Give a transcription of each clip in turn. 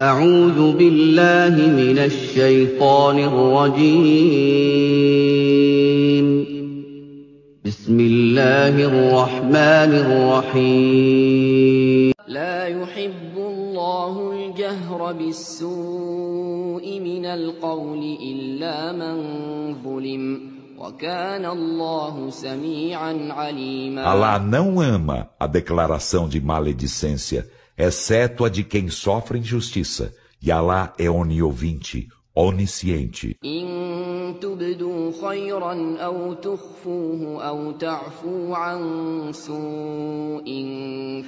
أعوذ بالله من الشيطان الرجيم بسم الله الرحمن الرحيم لا يحب الله الجهر بالسوء من القول إلا من ظلم وكان الله سميعا عليما. Allah não ama a declaração de maledicência, exceto a de quem sofre injustiça, e Allah é oniovinte, onisciente. إن تبدوا خيرا أو تخفوه أو تعفو عن سوء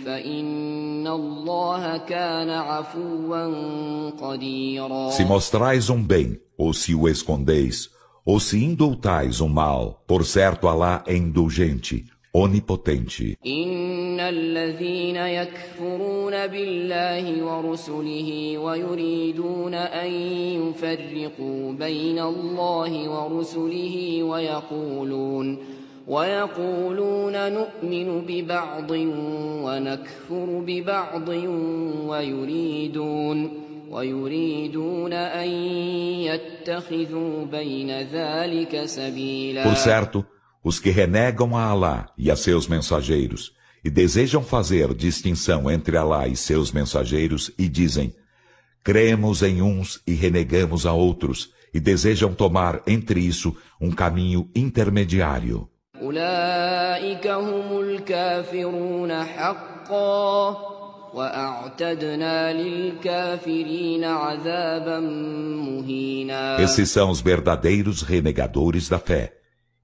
فإن الله كان عفوا قديرا. Se mostrais um bem, ou se o escondeis, ou se indultais um mal, por certo Allah é indulgente, onipotente. إن الذين يكفرون بالله ورسله ويريدون أن يفرقوا بين الله ورسله ويقولون نؤمن ببعض ونكفر ببعض ويريدون أن يتخذوا بين ذلك سبيلا. Por certo, os que renegam a Allah e a seus mensageiros, e desejam fazer distinção entre Allah e seus mensageiros, e dizem, cremos em uns e renegamos a outros, e desejam tomar entre isso um caminho intermediário. أولئك هم الكافرون حقا وأعتدنا للكافرين عذابا مهينا. Esses são os verdadeiros renegadores da fé.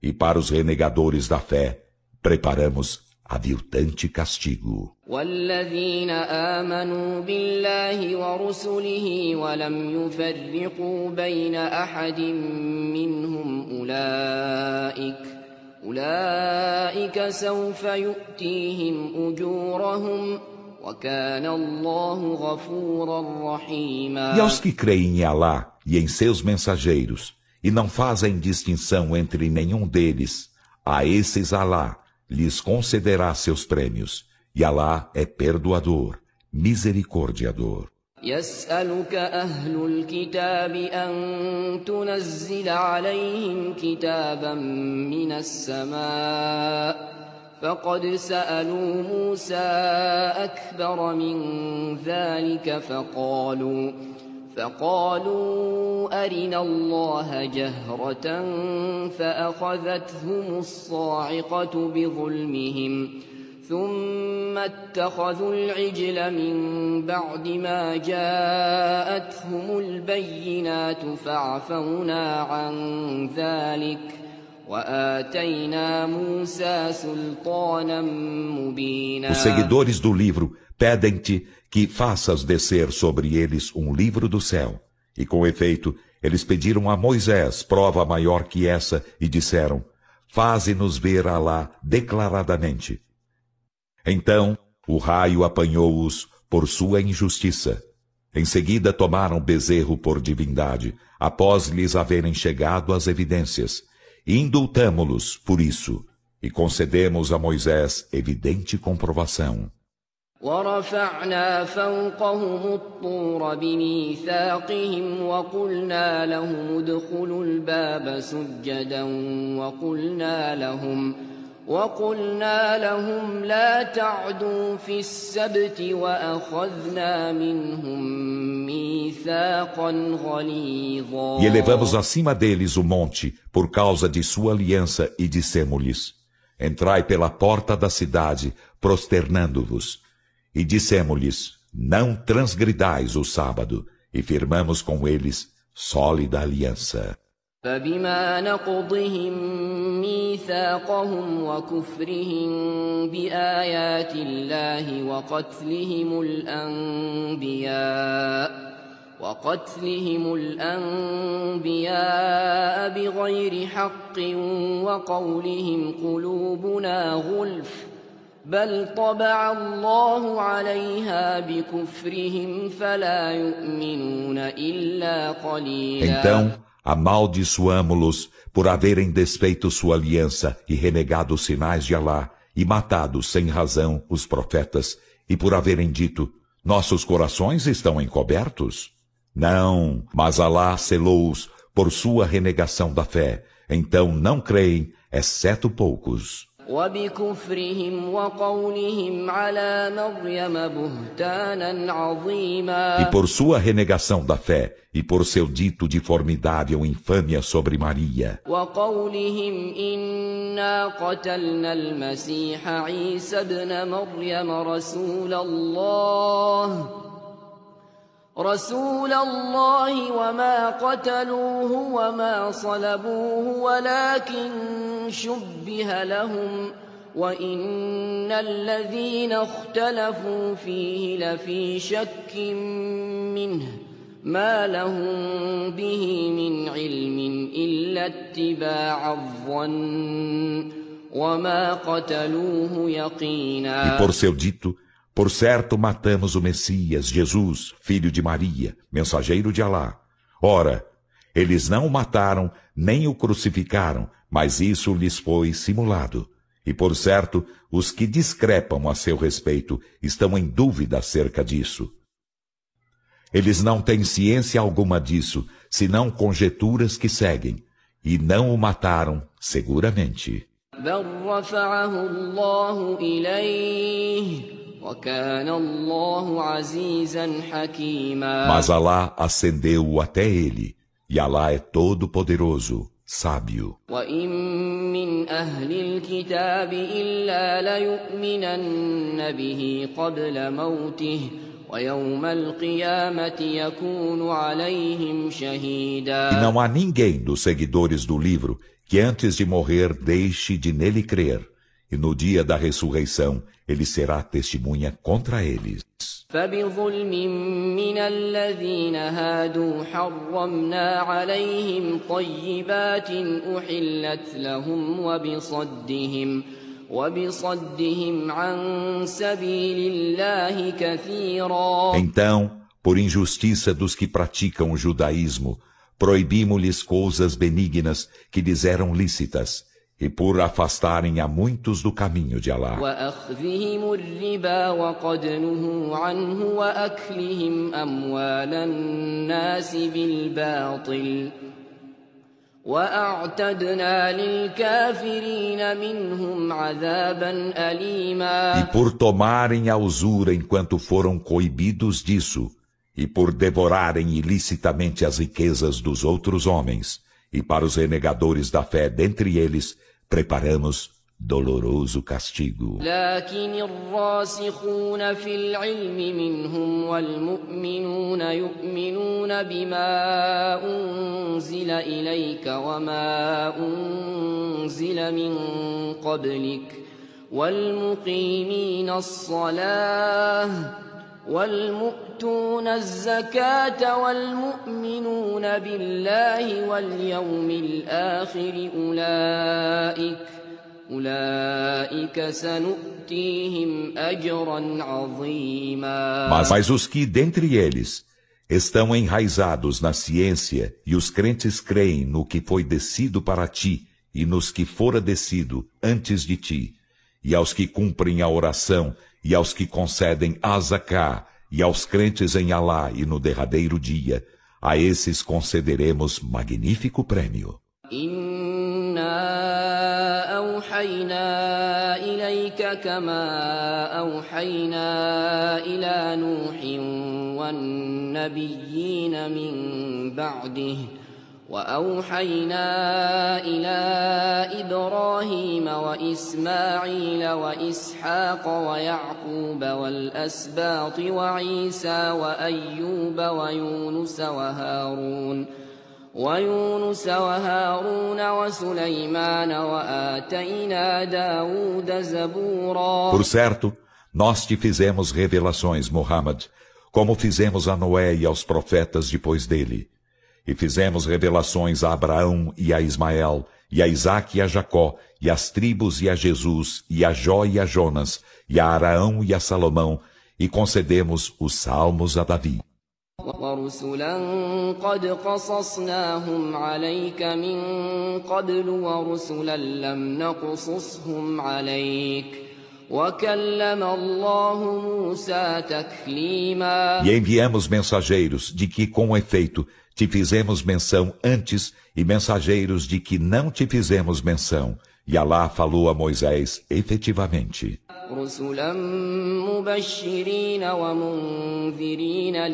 E para os renegadores da fé, preparamos aviltante castigo. والذين آمنوا بالله ورسله ولم يفرقوا بين أحد منهم أولئك سوف يؤتيهم أجورهم وكان الله غفورا رحيما. E aos que creem em Allah e em seus mensageiros, e não fazem distinção entre nenhum deles, a esses Allah lhes concederá seus prêmios, e Allah é perdoador, misericordiador. يسألك أهل الكتاب أن تنزل عليهم كتابا من السماء فقد سألوا موسى أكبر من ذلك فقالوا أرنا الله جهرة فأخذتهم الصاعقة بظلمهم ثم اتخذوا العجل من بعد ما جاءتهم البينات فعفونا عن ذلك وآتينا موسى سلطانا مبينا. Os seguidores do livro pedem-te que faças descer sobre eles um livro do céu. E com efeito, eles pediram a Moisés prova maior que essa e disseram, faze-nos ver Alá declaradamente. Então, o raio apanhou-os por sua injustiça. Em seguida tomaram bezerro por divindade, após lhes haverem chegado as evidências. E indultamo-los por isso, e concedemos a Moisés evidente comprovação. ورفعنا فوقهم الطور بميثاقهم وقلنا لهم ادخلوا الباب سجدا وقلنا لهم لا تعدوا في السبت وأخذنا منهم ميثاقا غليظا. E elevamos acima deles o monte por causa de sua aliança e dissemo-lhes, entrai pela porta da cidade prosternando-vos. E dissemo-lhes, não transgridais o sábado, e firmamos com eles sólida aliança. فبما نقضهم ميثاقهم وكفرهم بآيات الله وقتلهم الأنبياء بغير حق وقولهم قلوبنا غلف بل طبع الله عليها بكفرهم فلا يؤمنون إلا قليلا. Então, amaldiçoamo-los por haverem desfeito sua aliança e renegado os sinais de Alá e matado sem razão os profetas e por haverem dito, nossos corações estão encobertos? Não, mas Alá selou-os por sua renegação da fé. Então não creem, exceto poucos. وبكفرهم وقولهم على مريم بهتانا عظيما. E por sua renegação da fé, e por seu dito de formidável infâmia sobre Maria. وقولهم إنا قتلنا المسيح عيسى ابن مريم رسول الله وما قتلوه وما صلبوه ولكن شبه لهم وإن الذين اختلفوا فيه لفي شك منه ما لهم به من علم إلا اتباع الظن وما قتلوه يقينا. E por seu dito, por certo matamos o Messias, Jesus, filho de Maria, mensageiro de Alá. Ora, eles não o mataram, nem o crucificaram, mas isso lhes foi simulado. E por certo, os que discrepam a seu respeito estão em dúvida acerca disso. Eles não têm ciência alguma disso, senão conjecturas que seguem, e não o mataram, seguramente. بل رفعه الله إليه وكان الله عزيزا حكيما. Mas Alá ascendeu-o até ele, e Alá é todo-poderoso, sábio. وإن من أهل الكتاب إلا ليؤمنن به قبل موته ويوم القيامة يكون عليهم شهيدا. E não há ninguém dos seguidores do livro que antes de morrer deixe de nele crer, e no dia da ressurreição ele será testemunha contra eles. فبظلم من الذين هادوا حرمنا عليهم طيبات أحلت لهم وبصدهم عن سبيل الله كثيرا. Então, por injustiça dos que praticam o judaísmo, proibimos-lhes coisas benignas que lhes eram lícitas, e por afastarem a muitos do caminho de Alá. وأخذهم الربا وقد نهوا عنه وأكلهم أموال الناس بالباطل وأعتدنا للكافرين منهم عذابا أليما. E por tomarem a usura enquanto foram coibidos disso, e por devorarem ilicitamente as riquezas dos outros homens, e para os renegadores da fé dentre eles, preparamos doloroso castigo. لكن الراسخون في العلم منهم والمؤمنون يؤمنون بما أنزل إليك وما أنزل من قبلك والمقيمين الصلاة والمؤتون الزكاة والمؤمنون بالله واليوم الآخر أولئك سنؤتيهم أجرا عظيما. Mas os que dentre eles estão enraizados na ciência e os crentes creem no que foi descido para ti e nos que fora descido antes de ti, e aos que cumprem a oração e aos que concedem a zaká, e aos crentes em Alá e no derradeiro dia, a esses concederemos magnífico prêmio. إنا أوحينا إليك كما أوحينا إلى نوح والنبيين من بعده وأوحينا إلى إبراهيم وإسماعيل وإسحاق ويعقوب والأسباط وعيسى وأيوب ويونس وهارون وسليمان وآتينا داود زبورا. Por certo, nós te fizemos revelações, Muhammad, como fizemos a Noé e aos profetas depois dele. E fizemos revelações a Abraão e a Ismael, e a Isaque e a Jacó, e às tribos e a Jesus, e a Jó e a Jonas, e a Araão e a Salomão, e concedemos os salmos a Davi. ورسلا قد قصصناهم عليك من قبل ورسلا لم نقصصهم عليك وكلم الله موسى تكليما. E enviamos mensageiros de que, com efeito, te fizemos menção antes e mensageiros de que não te fizemos menção. E Alá falou a Moisés efetivamente. رسلا مبشرين ومنذرين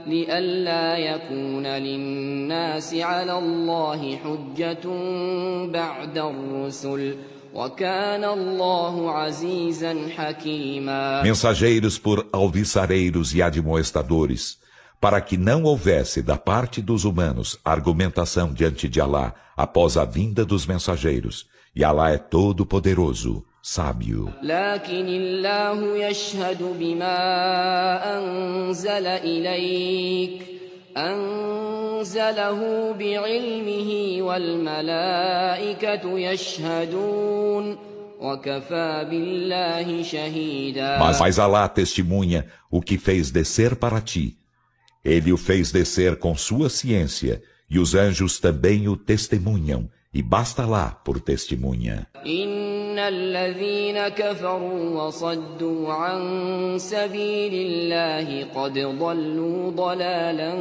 لئلا يكون للناس على الله حجة بعد الرسل وكان الله عزيزا حكيما. Mensageiros por alviçareiros e admoestadores, para que não houvesse da parte dos humanos argumentação diante de Alá após a vinda dos mensageiros. E Alá é todo poderoso, sábio. لكن الله يشهد بما أنزل إليك أنزله بعلمه والملائكة يشهدون وكفى بالله شهيدا. Mas Alá testemunha o que fez descer para ti. Ele o fez descer com sua ciência, e os anjos também o testemunham, e basta lá por testemunha. إن الذين كفروا وصدوا عن سبيل الله قد ضلوا ضلالا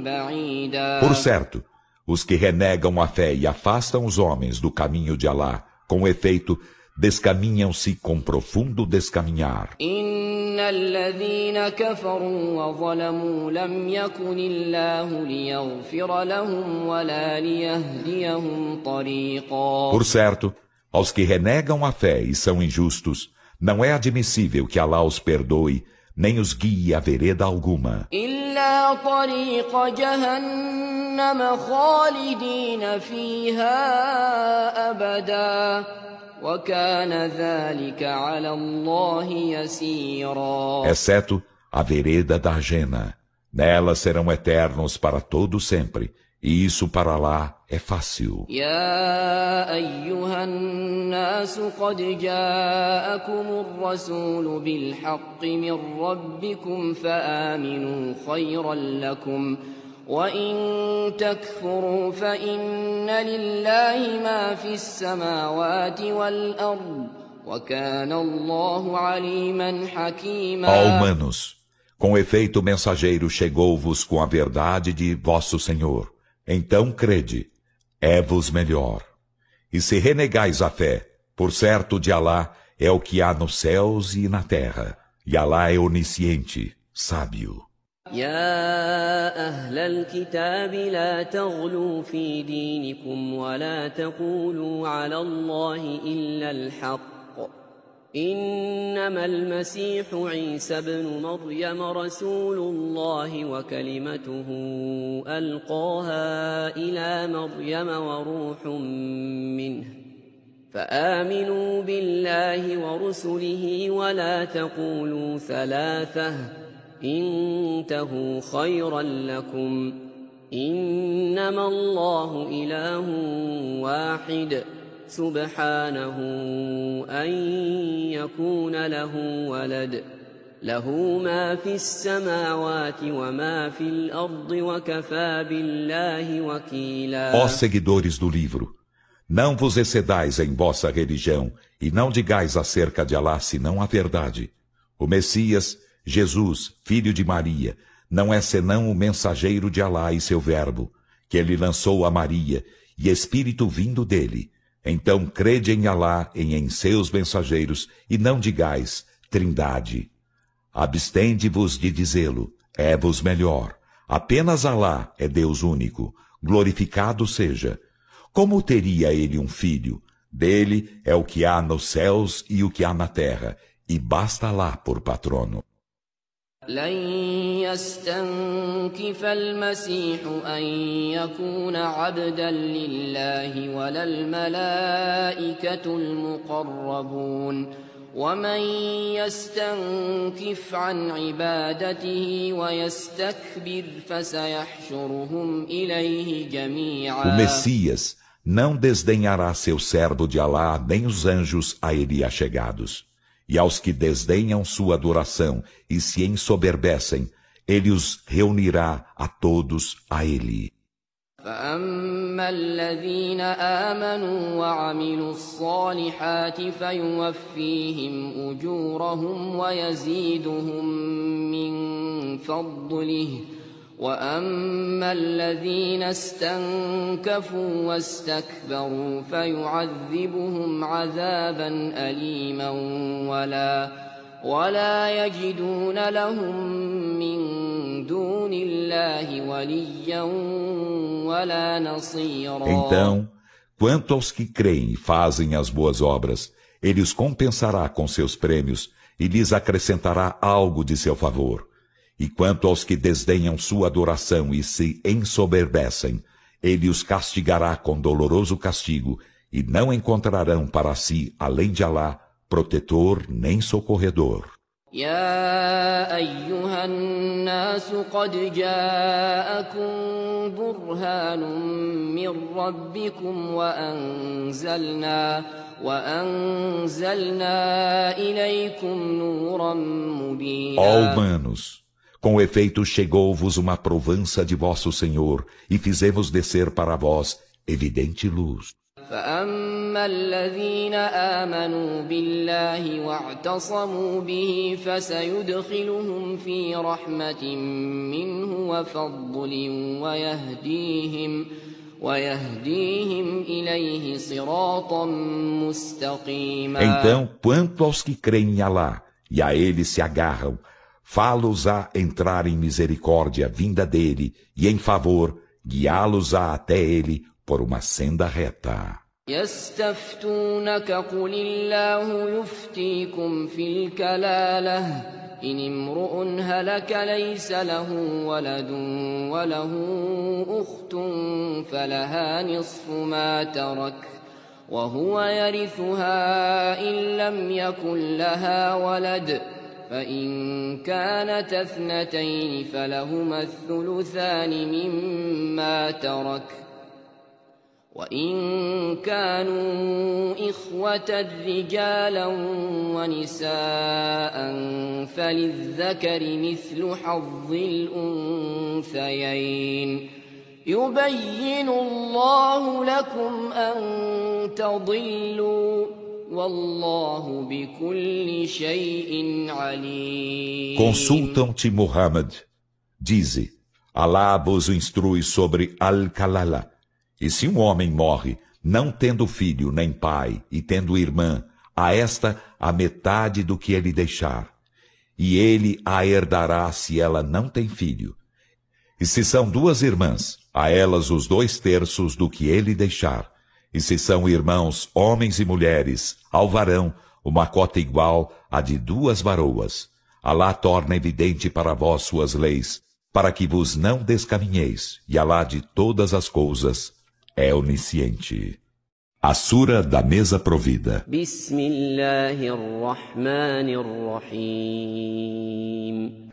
بعيدا. Por certo, os que renegam a fé e afastam os homens do caminho de Alá, com efeito, descaminham-se com profundo descaminhar. إن الذين كفروا وظلموا لم يكن الله ليغفر لهم ولا ليهديهم طريقا. Por certo, aos que renegam a fé e são injustos, não é admissível que Alá os perdoe, nem os guie a vereda alguma. إلا طريق جهنم خالدين فيها أبدا وكان ذلك على الله يسيرا. Exceto a vereda da Jena. Nela serão eternos para todo sempre, e isso para Alá é fácil. يا أيها الناس قد جاءكم الرسول بالحق من ربكم فآمنوا خيرا لكم وإن تكفروا فإن لله ما في السماوات والأرض وكان الله عليما حكيما. Ó humanos, com efeito o mensageiro chegou-vos com a verdade de vosso Senhor. Então crede, é-vos melhor. E se renegais a fé, por certo de Alá é o que há nos céus e na terra. E Alá é onisciente, sábio. يا أهل الكتاب لا تغلوا في دينكم ولا تقولوا على الله إلا الحق إنما المسيح عيسى ابن مريم رسول الله وكلمته ألقاها إلى مريم وروح منه فآمنوا بالله ورسله ولا تقولوا ثلاثة انتهوا خيرا لكم إنما الله إله واحد سبحانه أن يكون له ولد له ما في السماوات وما في الأرض وكفى بالله وكيلا. Ó seguidores do livro, não vos excedais em vossa religião e não digais acerca de Alá senão a verdade. O Messias, Jesus, filho de Maria, não é senão o mensageiro de Alá e seu verbo, que ele lançou a Maria, e espírito vindo dele. Então crede em Alá e em seus mensageiros, e não digais trindade. Abstende-vos de dizê-lo, é-vos melhor. Apenas Alá é Deus único, glorificado seja. Como teria ele um filho? Dele é o que há nos céus e o que há na terra, e basta Alá por patrono. لن يستنكف المسيح أن يكون عبدا لله ولا الملائكة المقربون ومن يستنكف عن عبادته ويستكبر فسيحشرهم إليه جميعا. O Messias não desdenhará seu servo de Alá nem os anjos a ele achegados. E aos que desdenham sua adoração e se ensoberbecem, ele os reunirá a todos a ele. فأما الذين آمنوا وعملوا الصالحات فيوفيهم أجورهم ويزيدهم من فضله وأما الذين استنكفوا واستكبروا فيعذبهم عذابا أليما ولا يجدون لهم من دون الله وليا ولا نصيرا. Então, quanto aos que creem e fazem as boas obras, ele os compensará com seus prêmios e lhes acrescentará algo de seu favor. E quanto aos que desdenham sua adoração e se ensoberbecem, ele os castigará com doloroso castigo, e não encontrarão para si, além de Alá, protetor nem socorredor. يا أيها الناس قد جاءكم برهان من ربكم وأنزلنا إليكم نورا مبينا. Ó humanos, com efeito chegou-vos uma provança de vosso Senhor e fizemos descer para vós evidente luz. فأما الذين آمنوا بالله واعتصموا به فسيدخلهم في رحمة منه وفضل ويهديهم إليه صراطا مستقيما. Então, quanto aos que creem em Alá e a ele se agarram, fá-los-á entrar em misericórdia vinda dele e em favor, guiá-los-á até ele por uma senda reta. يستفتونك قل الله يفتيكم في الكلالة إن امرؤ هلك ليس له ولد وله أخت فلها نصف ما ترك وهو يرثها إن لم يكن لها ولد فإن كانت اثنتين فلهما الثلثان مما ترك وإن كانوا إخوة رجالا ونساء فللذكر مثل حظ الأنثيين يبين الله لكم أن تضلوا والله بكل شيء عليم. Consultam-te, Muhammad. Dize, Alá vos instrui sobre Al-Kalala. E se um homem morre, não tendo filho nem pai, e tendo irmã, a esta a metade do que ele deixar. E ele a herdará se ela não tem filho. E se são duas irmãs, a elas os 2/3 do que ele deixar. E se são irmãos, homens e mulheres, ao varão, uma cota igual à de 2 varoas. Alá torna evidente para vós suas leis, para que vos não descaminheis, e Alá de todas as coisas é onisciente. A Sura da Mesa Provida.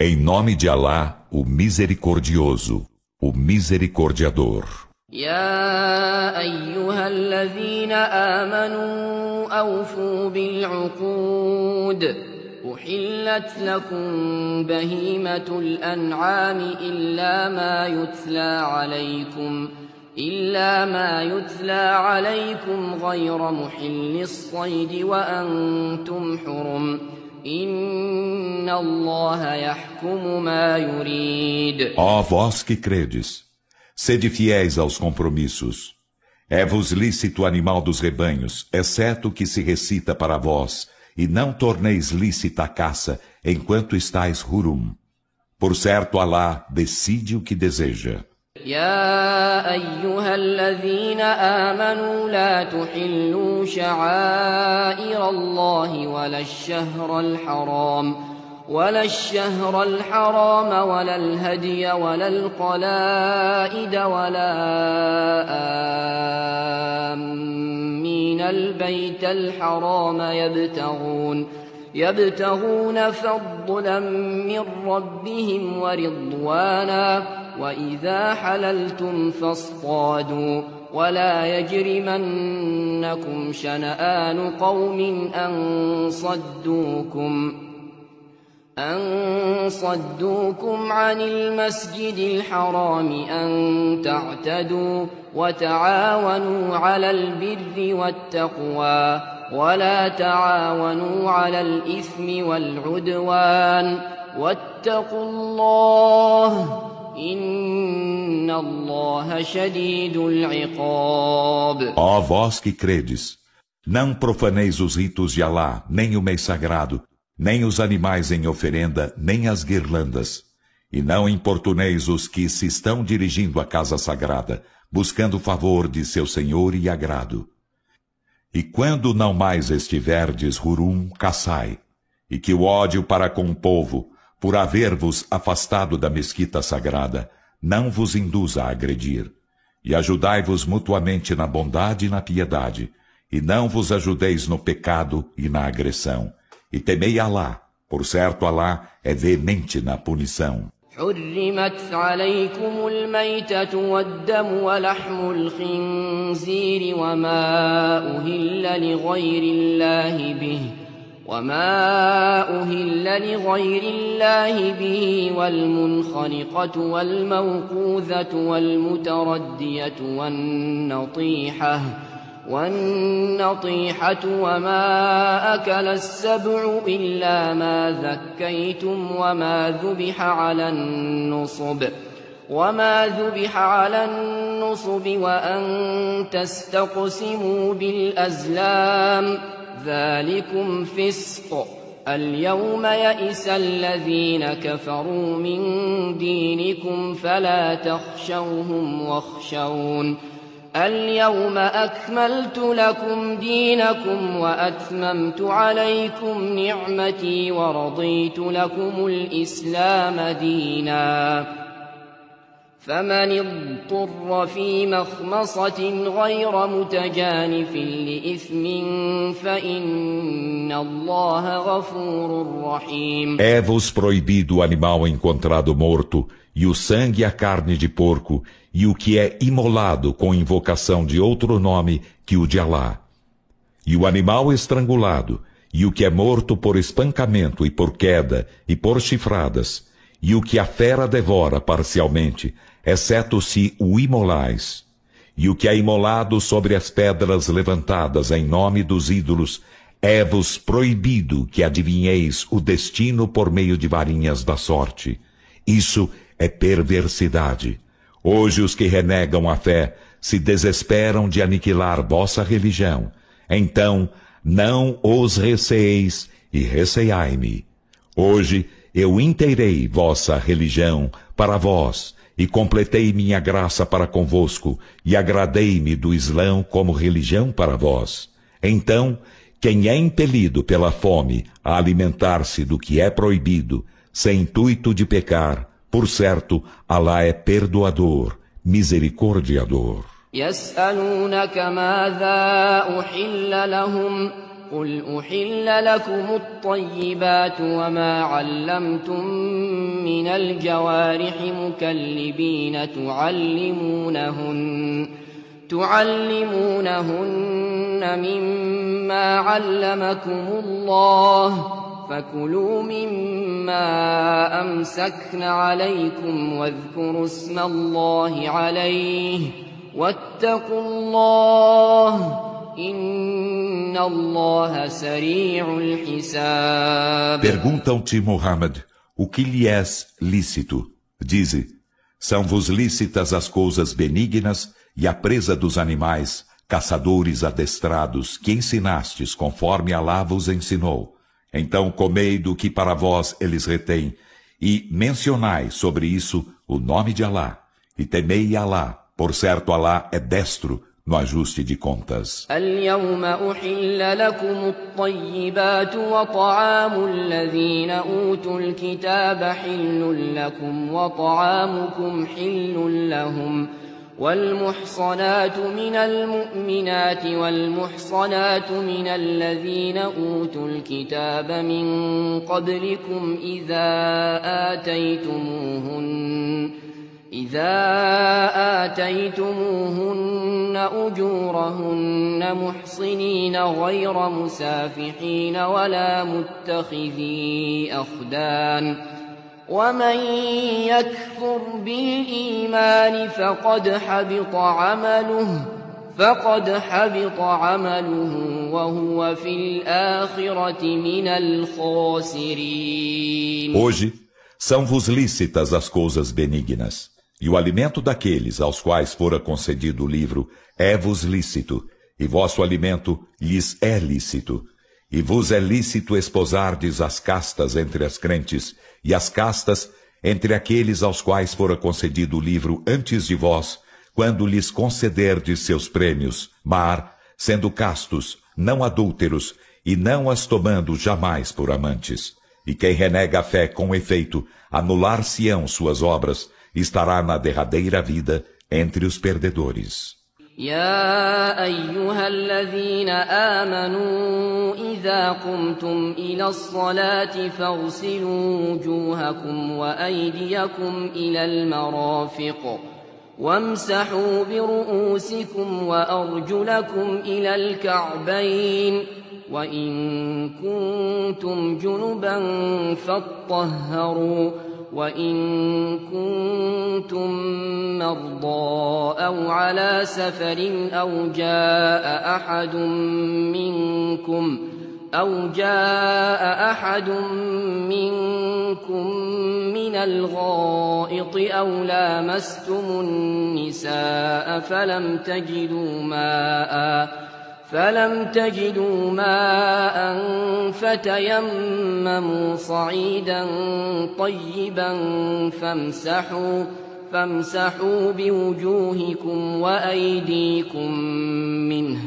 Em nome de Alá, o Misericordioso, o Misericordiador. يا أيها الذين آمنوا أوفوا بالعقود أحلت لكم بهيمة الأنعام إلا ما يتلى عليكم غير محل الصيد وأنتم حرم إن الله يحكم ما يريد. Ó vós que credes, sede fiéis aos compromissos. É-vos lícito o animal dos rebanhos, exceto o que se recita para vós, e não torneis lícita a caça, enquanto estáis hurum. Por certo, Alá decide o que deseja. يا أيها الذين آمنوا لا تحلوا شعائر الله ولا الشهر الحرام ولا الهدي ولا القلائد ولا آمين البيت الحرام يبتغون فضلا من ربهم ورضوانا وإذا حللتم فاصطادوا ولا يجرمنكم شنآن قوم أن أن صدوكم عن المسجد الحرام أن تعتدوا وتعاونوا على البر والتقوى ولا تعاونوا على الإثم والعدوان واتقوا الله إن الله شديد العقاب. Ó vós que credes, não profaneis os ritos de Alá, nem o mês sagrado, nem os animais em oferenda, nem as guirlandas. E não importuneis os que se estão dirigindo à casa sagrada, buscando o favor de seu Senhor e agrado. E quando não mais estiverdes Hurum, caçai, e que o ódio para com o povo, por haver-vos afastado da mesquita sagrada, não vos induza a agredir. E ajudai-vos mutuamente na bondade e na piedade, e não vos ajudeis no pecado e na agressão. E temei Alá, por certo Alá é veemente na punição. حرمت عليكم الميتة والدم ولحم الخنزير وما أهل لغير الله به والمنخنقة والموقوذة والمتردية والنطيحة وما أكل السبع إلا ما ذكيتم وما ذبح على النصب وأن تستقسموا بالأزلام ذلكم فسق. اليوم يئس الذين كفروا من دينكم فلا تخشوهم واخشون اليوم أكملت لكم دينكم وأتممت عليكم نعمتي ورضيت لكم الإسلام دينا فمن اضطر في مخمصة غير متجانف لإثم فإن الله غفور رحيم. É-vos proibido o animal encontrado morto, e o sangue e a carne de porco, e o que é imolado com invocação de outro nome que o de Alá, e o animal estrangulado, e o que é morto por espancamento e por queda e por chifradas, e o que a fera devora parcialmente, exceto se o imolais, e o que é imolado sobre as pedras levantadas em nome dos ídolos, é-vos proibido que adivinheis o destino por meio de varinhas da sorte. Isso é perversidade. Hoje os que renegam a fé se desesperam de aniquilar vossa religião. Então, não os receeis e receiai-me. Hoje eu inteirei vossa religião para vós e completei minha graça para convosco e agradei-me do Islã como religião para vós. Então, quem é impelido pela fome a alimentar-se do que é proibido, sem intuito de pecar, por certo, Alá é perdoador, misericordiador. يسألونك ماذا أحل لهم قل أحل لكم الطيبات وما علمتم من الجوارح مكلبين تعلمونهن مما علمكم الله فكلوا مما أمسكن عليكم واذكروا اسم الله عليه واتقوا الله إن الله سريع الحساب. Perguntam-te, Muhammad, o que lhe é lícito? Dize, são-vos lícitas as coisas benignas e a presa dos animais, caçadores adestrados, que ensinastes conforme Alá vos ensinou. Então comei do que para vós eles retêm, e mencionai sobre isso o nome de Alá, e temei Alá, por certo Alá é destro no ajuste de contas. اليوم أحل لكم الطيبات وطعام الذين أوتوا الكتاب حل لكم وطعامكم حل لهم والمحصنات من المؤمنات والمحصنات من الذين أوتوا الكتاب من قبلكم إذا آتيتموهن أجورهن محصنين غير مسافحين ولا متخذي أخدان ومن يكفر بالإيمان فقد حبط عمله وهو في الآخرة من الخاسرين. Hoje são-vos lícitas as coisas benignas, e o alimento daqueles aos quais fora concedido o livro é-vos lícito, e vosso alimento lhes é lícito. E vos é lícito esposardes as castas entre as crentes, e as castas entre aqueles aos quais fora concedido o livro antes de vós, quando lhes concederdes seus prêmios, sendo castos, não adúlteros, e não as tomando jamais por amantes. E quem renega a fé com efeito, anular-se-ão suas obras, estará na derradeira vida entre os perdedores. يا أيها الذين آمنوا إذا قمتم إلى الصلاة فاغسلوا وجوهكم وأيديكم إلى المرافق وامسحوا برؤوسكم وأرجلكم إلى الكعبين وإن كنتم جنبا فاطهروا وإن كنتم مرضى أو على سفر أو جاء أحد منكم من الغائط أو لامستم النساء فلم تجدوا ماء فتيمموا صعيدا طيبا فامسحوا بوجوهكم وأيديكم منه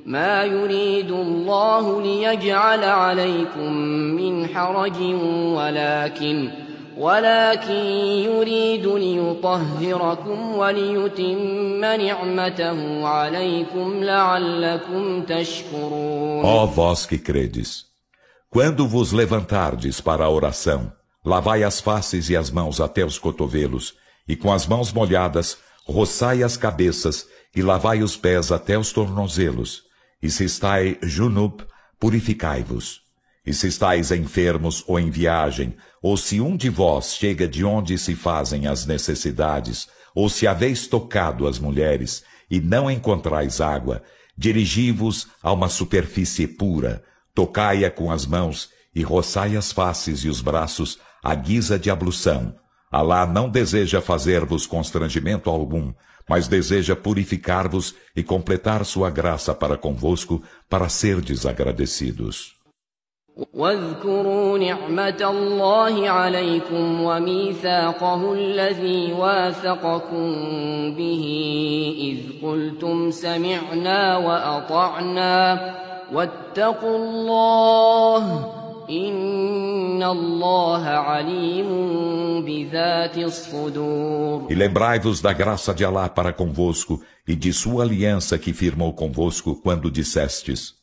ما يريد الله ليجعل عليكم من حرج ولكن يريد ليطهركم وليتم نعمته عليكم لعلكم تشكرون. Ó vós que credes, quando vos levantardes para a oração, lavai as faces e as mãos até os cotovelos, e com as mãos molhadas, roçai as cabeças e lavai os pés até os tornozelos. E se estáis junub, purificai-vos. E se estáis enfermos ou em viagem, ou se um de vós chega de onde se fazem as necessidades, ou se haveis tocado as mulheres, e não encontrais água, dirigi-vos a uma superfície pura, tocai-a com as mãos, e roçai as faces e os braços à guisa de ablução. Alá não deseja fazer-vos constrangimento algum, mas deseja purificar-vos e completar sua graça para convosco, para serdes agradecidos. واذكروا نعمة الله عليكم وميثاقه الذي واثقكم به إذ قلتم سمعنا وأطعنا واتقوا الله إن الله عليم بذات الصدور. E lembrai-vos da graça de Alá para convosco e de sua aliança que firmou convosco quando dissestes: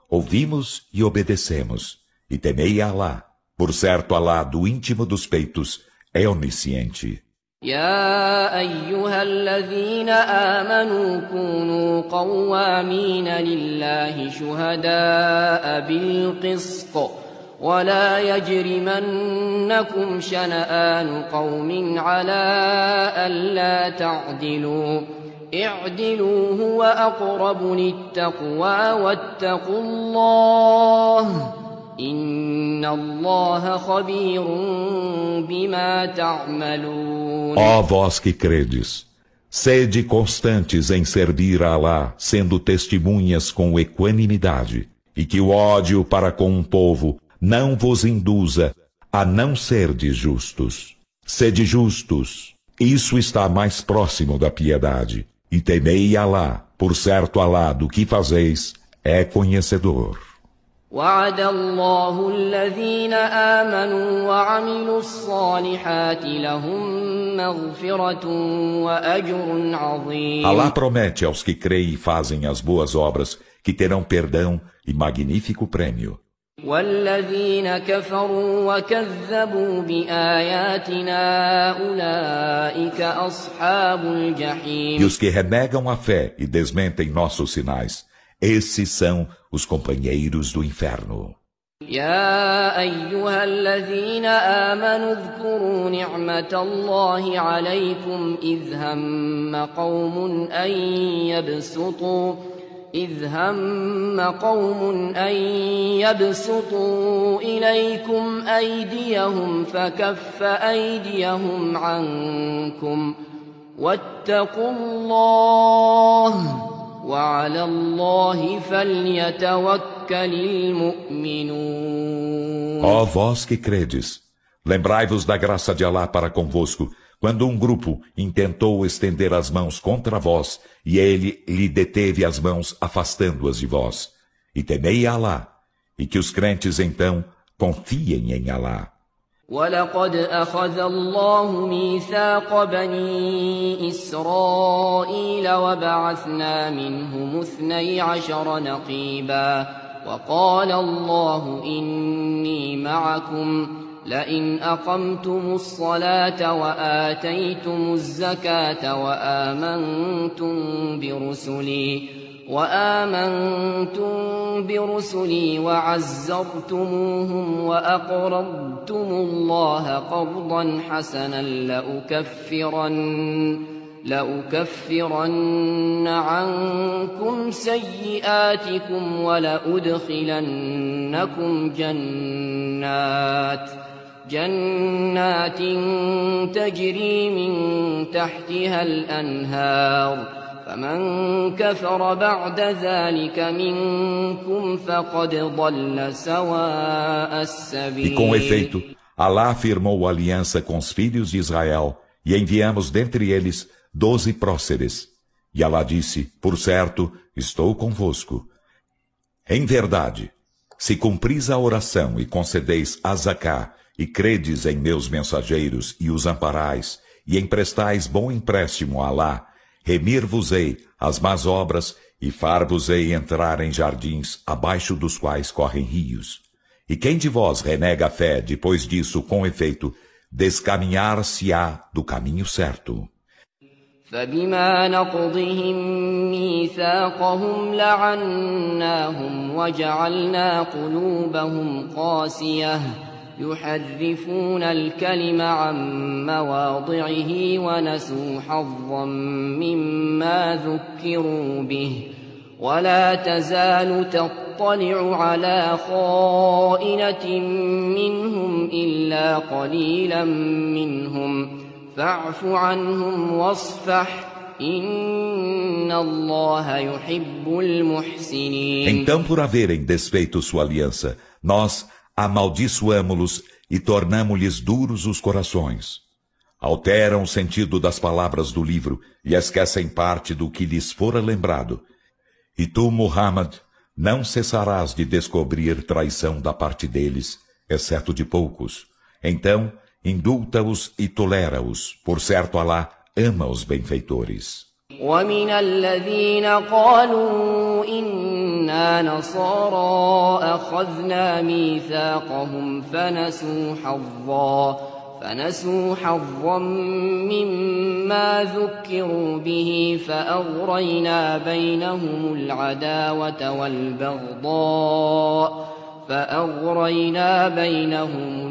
ouvimos e obedecemos. E temei a Alá. Por certo, Alá, do íntimo dos peitos, é onisciente. يا أيها الذين آمنوا كونوا قوامين لله شهداء بالقسط ولا يجرمنكم شنآن قوم على ألا تعدلوا اعدلوا هو أقرب للتقوى واتقوا الله إن الله خبير بما تعملون. Ó vós que credes, sede constantes em servir a Alá, sendo testemunhas com equanimidade, e que o ódio para com um povo não vos induza a não serdes justos. Sede justos, isso está mais próximo da piedade. E temei Alá, por certo Alá do que fazeis é conhecedor. وعد الله الذين آمنوا وعملوا الصالحات لهم مغفرة وأجر عظيم. Alá promete aos que creem e fazem as boas obras que terão perdão e magnífico prêmio. والذين كفروا وكذبوا بآياتنا أولئك أصحاب الجحيم. E os que renegam a fé e desmentem nossos sinais, esses são os companheiros do inferno. يا أيها الذين آمنوا اذكروا نعمة الله عليكم إذ هم قوم أن يبسطوا إليكم أيديهم فكف أيديهم عنكم واتقوا الله وعلى الله فليتوكل المؤمنون. Ó vós que credes, lembrai-vos da graça de Alá para convosco, quando um grupo intentou estender as mãos contra vós, e ele lhe deteve as mãos, afastando-as de vós. E temei a Alá, e que os crentes então confiem em Alá. ولقد أخذ الله ميثاق بني إسرائيل وبعثنا منهم 12 نقيبا وقال الله إني معكم لئن أقمتم الصلاة وآتيتم الزكاة وآمنتم برسلي وعزرتموهم وأقرضتم الله قرضا حسنا لأكفرن عنكم سيئاتكم ولأدخلنكم جنات تجري من تحتها الأنهار فمن كفر بعد ذلك منكم فقد ضل سواء السبيل. E com efeito, Alá firmou aliança com os filhos de Israel, e enviamos dentre eles 12 próceres. E Alá disse, por certo, estou convosco. Em verdade, se cumpris a oração e concedeis a zaká, e credes em meus mensageiros e os amparais, e emprestais bom empréstimo a Alá, remir-vos-ei as más obras e far-vos-ei entrar em jardins abaixo dos quais correm rios. E quem de vós renega a fé depois disso, com efeito, descaminhar-se-á do caminho certo. فبما نقضهم ميثاقهم لعناهم وجعلنا قلوبهم قاسية يحرفون الكلم عن مواضعه ونسوا حظا مما ذكروا به ولا تزال تطلع على خائنة منهم إلا قليلا منهم فاعف عنهم واصفح إن الله يحب المحسنين. Então, por haverem desfeito sua aliança, nós amaldiçoamo-los e tornamo-lhes duros os corações. Alteram o sentido das palavras do livro e esquecem parte do que lhes fora lembrado. E tu, Muhammad, não cessarás de descobrir traição da parte deles, exceto de poucos. Então, indulta-os e tolera-os. Por certo, Alá ama os benfeitores. ومن الذين قالوا إنا نصارى أخذنا ميثاقهم فنسوا حظا مما ذكروا به فأغرينا بينهم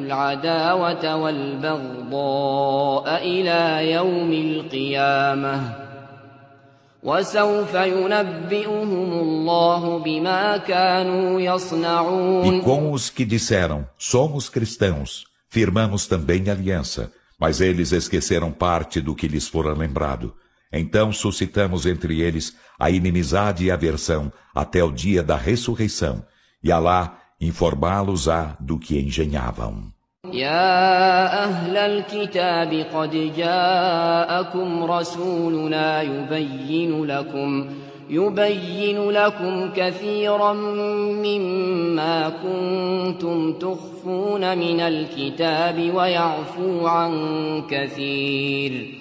العداوة والبغضاء إلى يوم القيامة وسوف ينبئهم الله بما كانوا يصنعون. E com os que disseram, somos cristãos, firmamos também aliança, mas eles esqueceram parte do que lhes fora lembrado. Então suscitamos entre eles a inimizade e aversão até o dia da ressurreição, e Alá informá-los-á do que engenhavam. يا أهل الكتاب قد جاءكم رسولنا يبين لكم كثيرا مما كنتم تخفون من الكتاب ويعفو عن كثير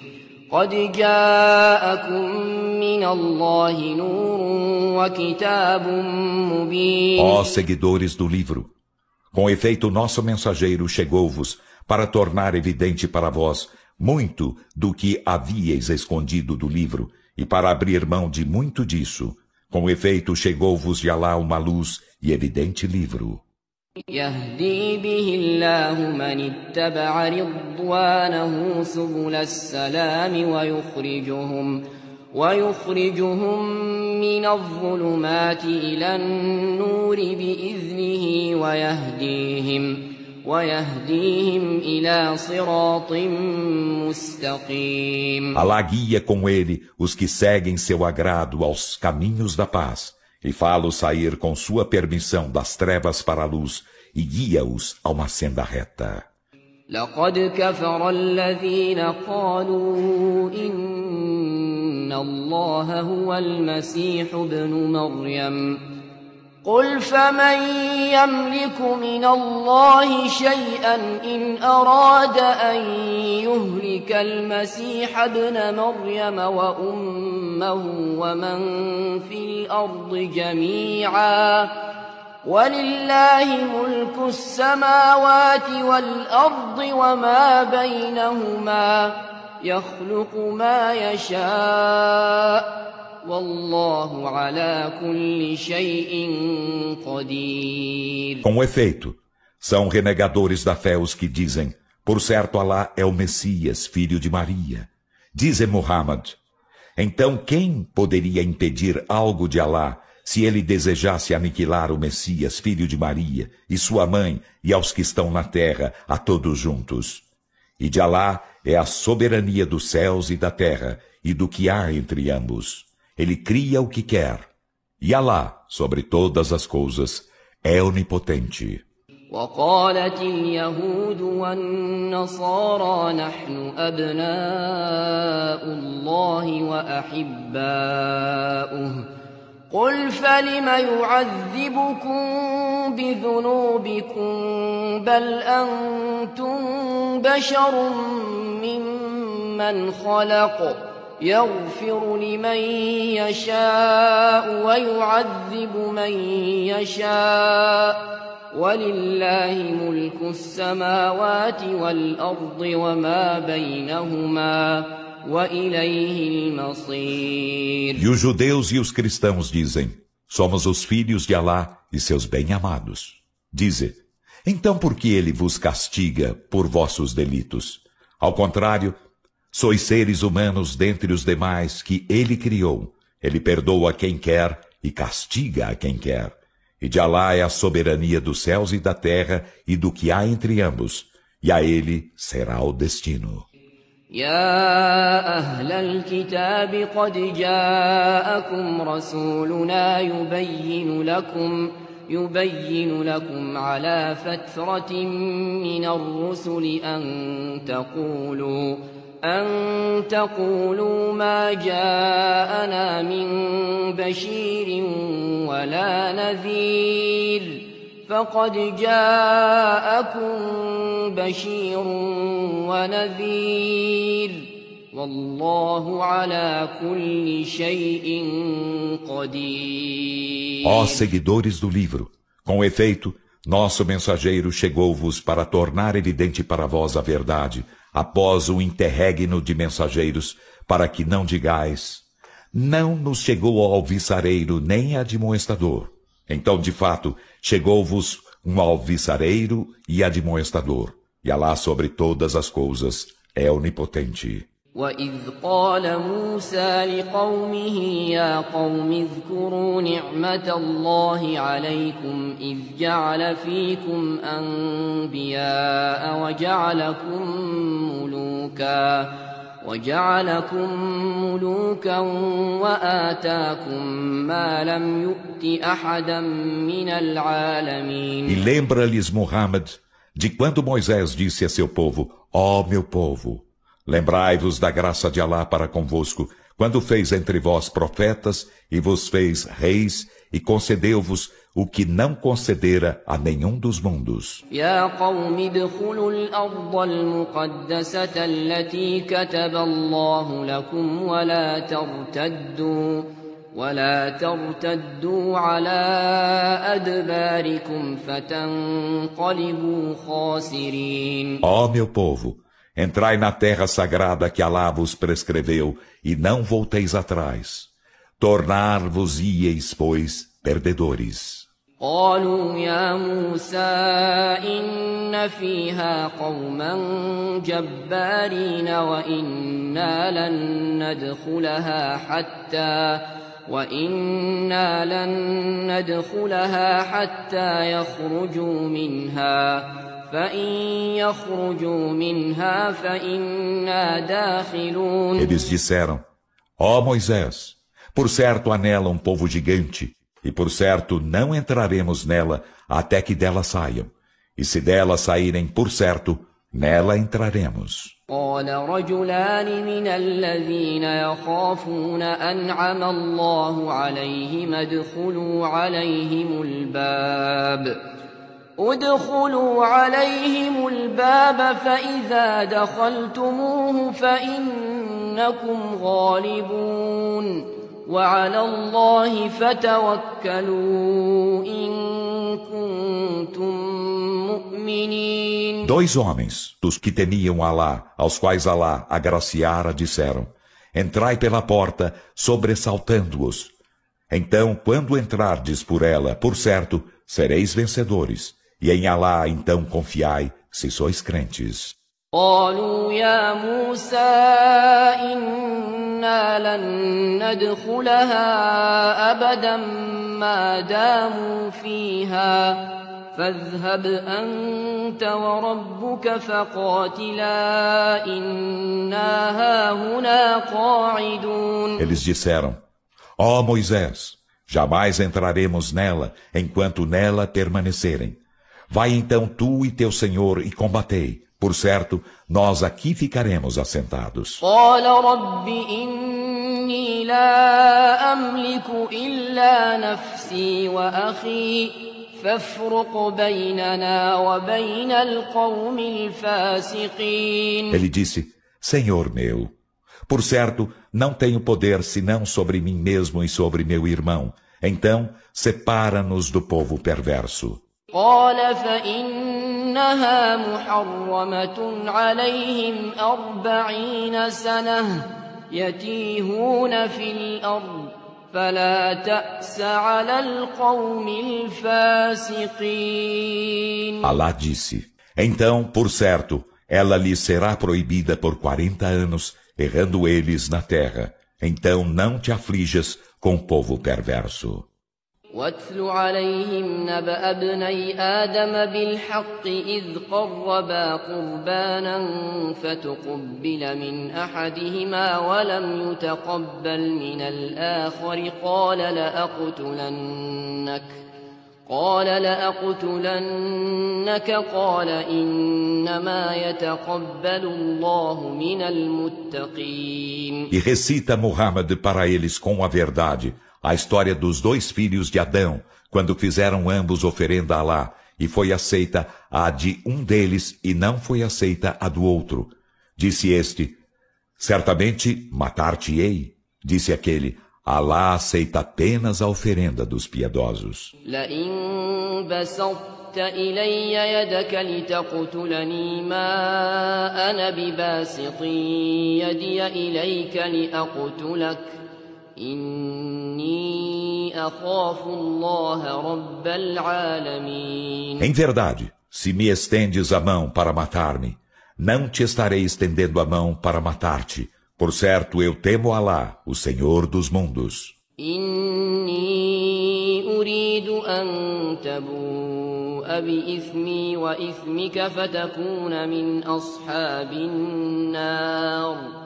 قد جاءكم من الله نور وكتاب مبين. Ó seguidores do livro, Com efeito, nosso mensageiro chegou-vos para tornar evidente para vós muito do que havíeis escondido do livro e para abrir mão de muito disso. Com efeito, chegou-vos de Alá uma luz e evidente livro. يهدي به الله من اتبع رضوانه سبل السلام ويخرجهم من الظلمات إلى النور بإذنه ويهديهم إلى صراط مستقيم. Alá guia com ele os que seguem seu agrado aos caminhos da paz e fá-los sair com sua permissão das trevas para a luz e guia-os a uma senda reta. لقد كفر الذين قالوا إن الله هو المسيح ابن مريم قل فمن يملك من الله شيئا إن أراد أن يهلك المسيح ابن مريم وأمه ومن في الأرض جميعا ولله ملك السماوات والأرض وما بينهما يخلق ما يشاء والله على كل شيء قدير. Com efeito, são renegadores da fé os que dizem, por certo Alá é o Messias, filho de Maria. Dize Muhammad, então quem poderia impedir algo de Alá se ele desejasse aniquilar o Messias, filho de Maria, e sua mãe, e aos que estão na terra, a todos juntos? E de Alá é a soberania dos céus e da terra, e do que há entre ambos. Ele cria o que quer. E Alá, sobre todas as coisas, é onipotente. وقالت اليهود والنصارى نحن أبناء الله وأحباؤه قل فلم يعذبكم بذنوبكم بل أنتم بشر ممن خلق يغفر لمن يشاء ويعذب من يشاء ولله ملك السماوات والأرض وما بينهما وإليه المصير. E os judeus e os cristãos dizem, somos os filhos de Alá e seus bem-amados. Dize, então por que ele vos castiga por vossos delitos? Ao contrário, sois seres humanos dentre os demais que ele criou. Ele perdoa quem quer e castiga a quem quer. E de Alá é a soberania dos céus e da terra e do que há entre ambos. E a ele será o destino. يا أهل الكتاب قد جاءكم رسولنا يبين لكم على فترة من الرسل أن تقولوا ما جاءنا من بشير ولا نذير فقد جاءكم بشير ونذير والله على كل شيء قدير. Ó seguidores do livro, com efeito, nosso mensageiro chegou-vos para tornar evidente para vós a verdade, após o interregno de mensageiros, para que não digais, não nos chegou ao alvissareiro nem admoestador. Então, de fato, chegou-vos um alvissareiro e admoestador, e Alá sobre todas as coisas é onipotente. وَإِذْ قَالَ مُوسَى لِقَوْمِهِ يَا قَوْمِ اذْكُرُوا نِعْمَةَ اللَّهِ عَلَيْكُمْ إِذْ جَعَلَ فِيكُمْ أَنْبِيَاءَ وَجَعَلَكُمْ مُلُوكًا وَآتَاكُمْ مَا لَمْ يُؤْتِ أَحَدًا مِنَ الْعَالَمِينَ. E lembra-lhes Muhammad de quando Moisés disse a seu povo, ó meu povo, lembrai-vos da graça de Alá para convosco, quando fez entre vós profetas e vos fez reis e concedeu-vos o que não concedera a nenhum dos mundos. يا قوم ادخلوا الأرض المقدسة التي كتب الله لكم ولا ترتدوا على أدباركم فتنقلبوا خاسرين. Ó meu povo, entrai na terra sagrada que Alá vos prescreveu e não volteis atrás. Tornar-vos-ieis, pois, perdedores. قالوا يا موسى إن فيها قوما جبارين وإنا لن ندخلها حتى يخرجوا منها فإن يخرجوا منها فإنا داخلون. Eles disseram: Ó Moisés, por certo há nela um povo gigante, e por certo não entraremos nela até que dela saiam. E se dela saírem, por certo, nela entraremos. قال رجلان من الذين يخافون أنعم الله عليهم ادخلوا عليهم الباب فإذا دخلتموه فإنكم غالبون وعلى الله فتوكلوا إن كنتم مؤمنين. Dois homens, dos que temiam Alá, aos quais Alá agraciara, disseram: Entrai pela porta, sobressaltando-os. Então, quando entrardes por ela, por certo, sereis vencedores. E em Alá, então, confiai, se sois crentes. قالوا يا موسى إنا لن ندخلها أبدا ما داموا فيها فاذهب أنت وربك فقاتلا إنا هاهنا قاعدون. Eles disseram: Ó Moisés, jamais entraremos nela enquanto nela permanecerem. Vai então tu e teu Senhor e combatei. Por certo, nós aqui ficaremos assentados. قال رب إني لا أملك إلا نفسي وأخي فافرق بيننا وبين القوم الفاسقين. Ele disse: Senhor meu, por certo, não tenho poder senão sobre mim mesmo e sobre meu irmão. Então, separa-nos do povo perverso. قال فإنها محرمة عليهم 40 سنة يتيهون في الأرض فلا تأس على القوم الفاسقين. Alá disse: Então, por certo, ela lhes será proibida por 40 anos, errando eles na terra. Então não te aflijas com o povo perverso. واتل عليهم نبأ ابني آدم بالحق إذ قربا قربانا فتقبل من أحدهما ولم يتقبل من الآخر قال لأقتلنك قال إنما يتقبل الله من المتقين. E recita Muhammad para eles com a verdade a história dos dois filhos de Adão, quando fizeram ambos oferenda a Alá, e foi aceita a de um deles e não foi aceita a do outro. Disse este: Certamente matar-te-ei. Disse aquele: Alá aceita apenas a oferenda dos piedosos. لئن بسطت إلي يدك لتقتلني ما أنا بباسط يدي إليك لأقتلك إني أخاف الله رب العالمين. Em verdade, se me estendes a mão para matar-me, não te estarei estendendo a mão para matar-te. Por certo, eu temo Alá, o Senhor dos mundos. إني أريد أن تبوء بإثمي وإثمك فتكون من أصحاب النار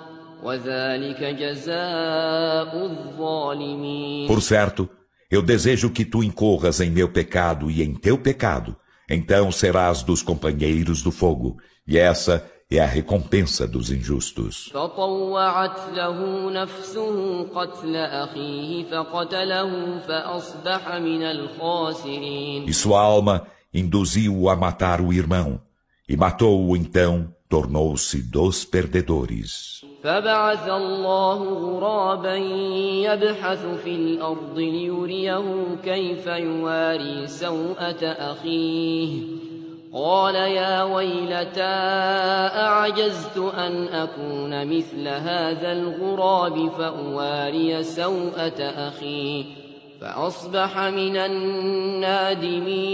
وذلك جزاء الظالمين. Por certo, eu desejo que tu incorras em meu pecado e em teu pecado. Então serás dos companheiros do fogo. E essa é a recompensa dos injustos. فطوعت له نفسه قتل أخيه فقتله فأصبح من الخاسرين. E sua alma induziu-o a matar o irmão. E matou-o então, tornou-se dos perdedores. فبعث الله غرابا يبحث في الأرض ليريه كيف يواري سوءة أخيه قال يا ويلتى أعجزت أن أكون مثل هذا الغراب فأواري سوءة أخي فأصبح من النادمين.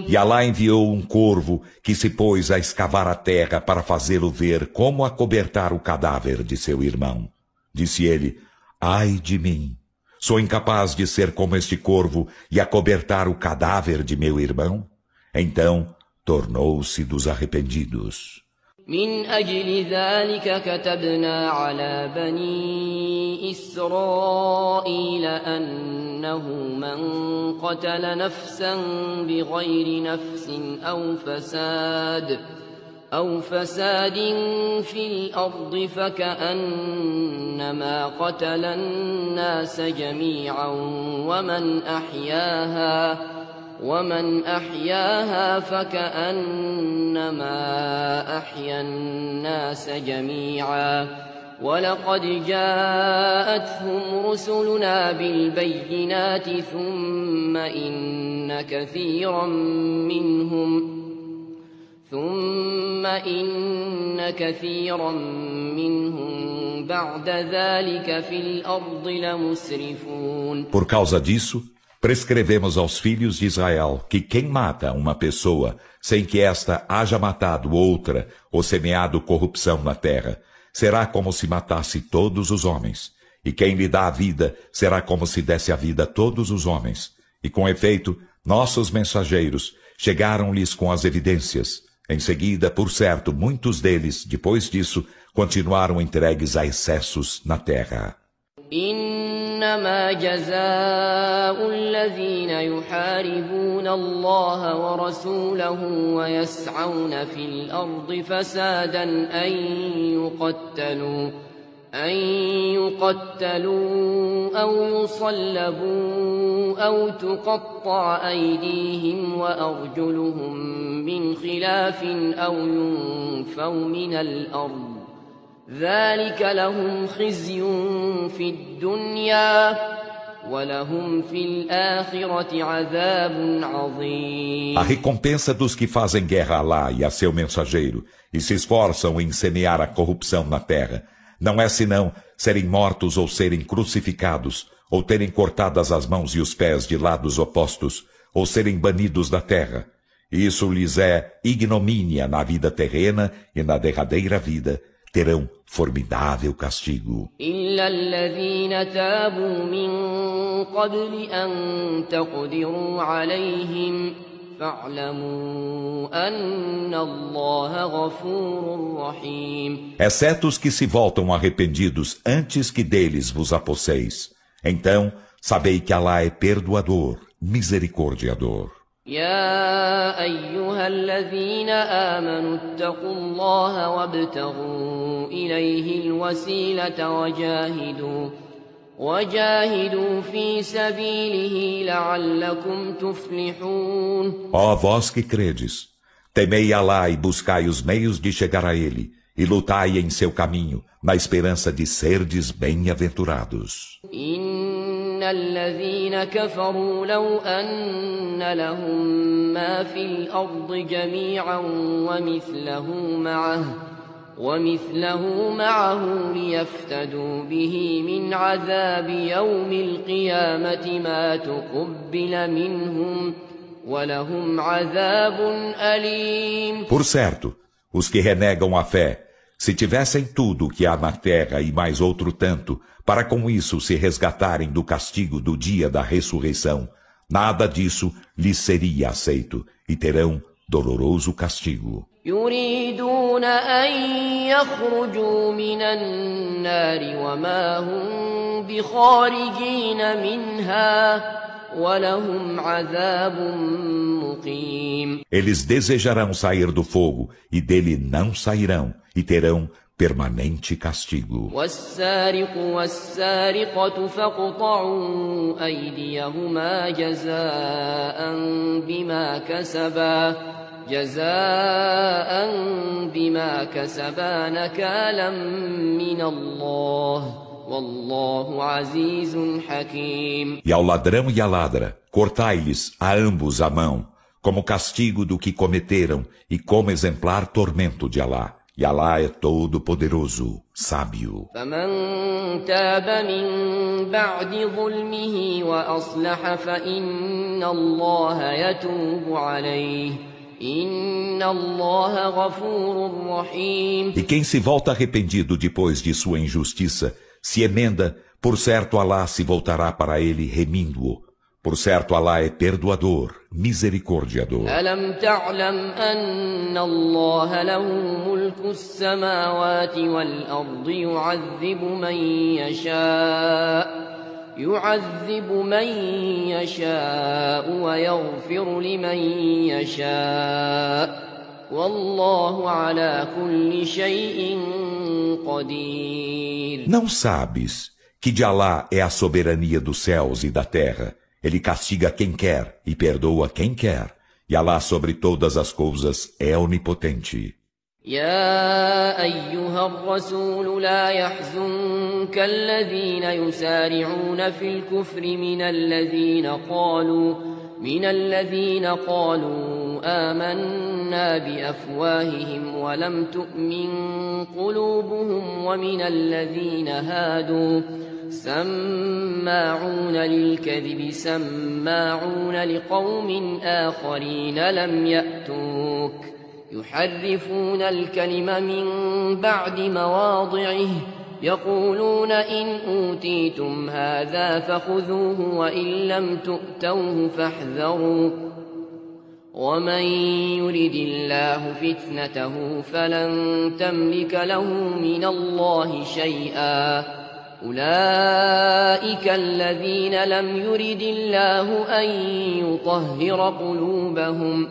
E Alá enviou um corvo que se pôs a escavar a terra para fazê-lo ver como acobertar o cadáver de seu irmão. Disse ele, ai de mim, sou incapaz de ser como este corvo e acobertar o cadáver de meu irmão? Então tornou-se dos arrependidos. من أجل ذلك كتبنا على بني إسرائيل أنه من قتل نفسا بغير نفس أو فساد في الأرض فكأنما قتل الناس جميعا ومن أحياها فكأنما أحيا الناس جميعا ولقد جاءتهم رسلنا بالبينات ثم إن كثيرا منهم بعد ذلك في الأرض لمسرفون. Por causa disso, prescrevemos aos filhos de Israel que quem mata uma pessoa sem que esta haja matado outra ou semeado corrupção na terra, será como se matasse todos os homens. E quem lhe dá a vida será como se desse a vida a todos os homens. E com efeito, nossos mensageiros chegaram-lhes com as evidências. Em seguida, por certo, muitos deles, depois disso, continuaram entregues a excessos na terra. إنما جزاء الذين يحاربون الله ورسوله ويسعون في الأرض فسادا أن يقتلوا أو يصلبوا أو تقطع أيديهم وأرجلهم من خلاف أو ينفوا من الأرض ذلك لهم خزي في الدنيا ولهم في الآخرة عذاب عظيم. A recompensa dos que fazem guerra a Alá e a seu mensageiro e se esforçam em semear a corrupção na terra não é senão serem mortos ou serem crucificados ou terem cortadas as mãos e os pés de lados opostos ou serem banidos da terra. Isso lhes é ignomínia na vida terrena e na derradeira vida. Terão formidável castigo. إلا الذين تابوا من قبل أن تقدروا عليهم فاعلموا أن الله غفور رحيم. Exceto os que se voltam arrependidos antes que deles vos aposseis. Então, sabei que Alá é perdoador, misericordiador. يا أيها الذين آمنوا اتقوا الله وابتغوا إليه الوسيلة وجاهدوا في سبيله لعلكم تفلحون. Ó vós que credes, temei Alá e buscai os meios de chegar a ele, e lutai em seu caminho, na esperança de serdes bem-aventurados. إن الذين كفروا لو أن لهم ما في الأرض جميعا ومثله معه ليفتدوا به من عذاب يوم القيامة ما تقبل منهم ولهم عذاب أليم. Por certo, os que renegam a fé, se tivessem tudo o que há na terra e mais outro tanto, para com isso se resgatarem do castigo do dia da ressurreição, nada disso lhes seria aceito, e terão doloroso castigo. يريدون أن يخرجوا من النار وما هم بخارجين منها ولهم عذاب مقيم. Eles desejarão sair do fogo, e dele não sairão, e terão permanente castigo. والسارق والسارقة فاقطعوا أيديهما جزاء بما كسبا جزاء بما كسبا نكالا من الله والله عزيز حكيم. E ao ladrão e à ladra, cortai-lhes a ambos a mão, como castigo do que cometeram e como exemplar tormento de Alá. E Alá é todo poderoso, sábio. فمن تاب من بعد ظلمه وأصلح فإن الله يتوب عليه إن الله غفور رحيم. E quem se volta arrependido depois de sua injustiça, se emenda, por certo Alá se voltará para ele remindo-o. Por certo Alá é perdoador, misericordiador. ألم تعلم أن الله له ملك السماوات والأرض يعذب من يشاء ويغفر لمن يشاء والله على كل شيء قدير. Não sabes que de Alá é a soberania dos céus e da terra? Ele castiga quem quer e perdoa quem quer. E Alá sobre todas as coisas é onipotente. يا أيها الرسول لا يحزنك الذين يسارعون في الكفر من الذين قالوا آمنا بأفواههم ولم تؤمن قلوبهم ومن الذين هادوا سماعون للكذب سماعون لقوم آخرين لم يأتوك يحرفون الكلم من بعد مواضعه يقولون إن أوتيتم هذا فخذوه وإن لم تؤتوه فاحذروا ومن يرد الله فتنته فلن تملك له من الله شيئا أولئك الذين لم يرد الله أن يطهر قلوبهم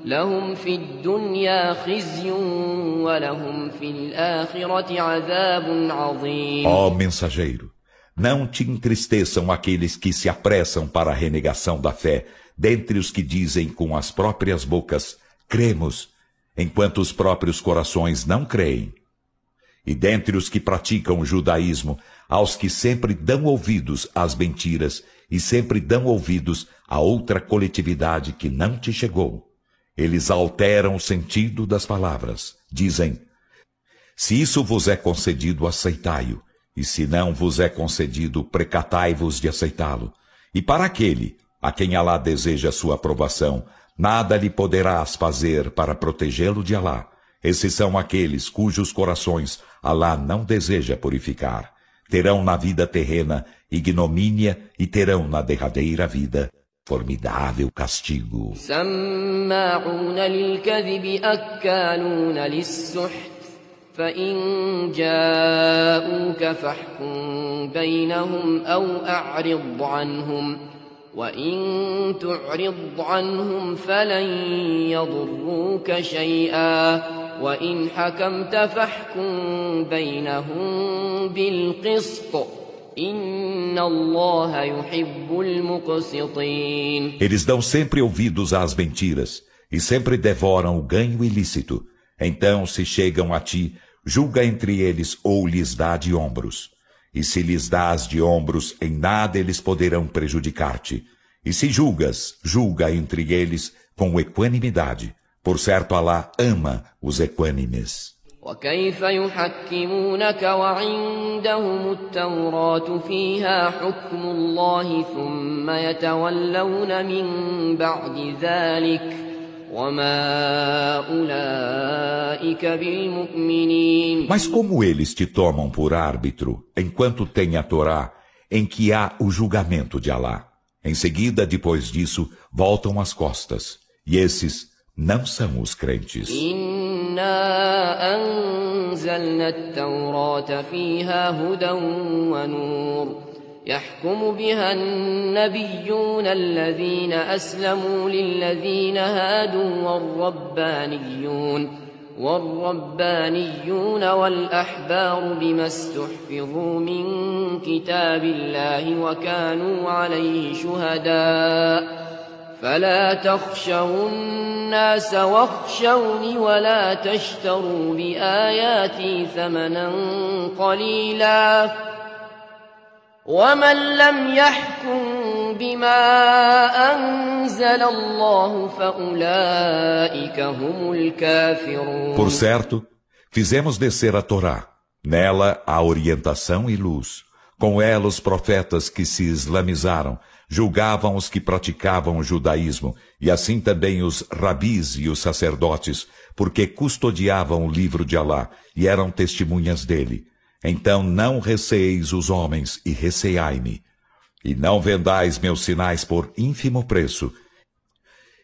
لهم في الدنيا خزي ولهم في الآخرة عذاب عظيم. Ó mensageiro, não te entristeçam aqueles que se apressam para a renegação da fé, dentre os que dizem com as próprias bocas, cremos, enquanto os próprios corações não creem. E dentre os que praticam o judaísmo, aos que sempre dão ouvidos às mentiras e sempre dão ouvidos a outra coletividade que não te chegou. Eles alteram o sentido das palavras. Dizem, se isso vos é concedido, aceitai-o. E se não vos é concedido, precatai-vos de aceitá-lo. E para aquele a quem Alá deseja sua aprovação, nada lhe poderás fazer para protegê-lo de Alá. Esses são aqueles cujos corações Alá não deseja purificar. Terão na vida terrena ignomínia e terão na derradeira vida formidável castigo. سماعون للكذب أكالون للسحت فإن جاءوك فاحكم بينهم أو أعرض عنهم وإن تعرض عنهم فلن يضروك شيئا وإن حكمت فاحكم بينهم بالقسط Eles dão sempre ouvidos às mentiras e sempre devoram o ganho ilícito. Então, se chegam a ti, julga entre eles ou lhes dá de ombros. E se lhes dás de ombros, em nada eles poderão prejudicar-te. E se julgas, julga entre eles com equanimidade. Por certo, Alá ama os equânimes. وكيف يحكمونك وعندهم التوراة فيها حكم الله ثم يتولون من بعد ذلك وما أولئك بالمؤمنين. Mas como eles te tomam por árbitro, enquanto tem a Torá, em que há o julgamento de Alá? Em seguida, depois disso, voltam as costas. E esses não são os crentes. إنا أنزلنا التوراة فيها هدى ونور يحكم بها النبيون الذين أسلموا للذين هادوا والربانيون والأحبار بما استحفظوا من كتاب الله وكانوا عليه شهداء فلا تخشوا الناس واخشوني ولا تشتروا بآياتي ثمنا قليلا ومن لم يحكم بما أنزل الله فأولئك هم الكافرون. Por certo, fizemos descer a Torá, nela a orientação e luz. Com ela os profetas que se islamizaram julgavam os que praticavam o judaísmo, e assim também os rabis e os sacerdotes, porque custodiavam o livro de Alá e eram testemunhas dele. Então não receeis os homens e receai-me, e não vendais meus sinais por ínfimo preço.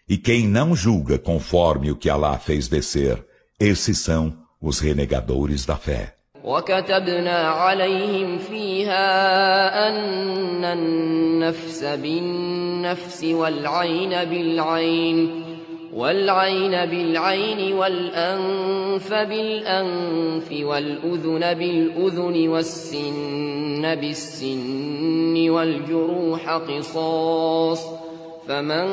E quem não julga conforme o que Alá fez descer, esses são os renegadores da fé. وكتبنا عليهم فيها أن النفس بالنفس والعين بالعين والأنف بالأنف والأذن بالأذن والسن بالسن والجروح قصاص فمن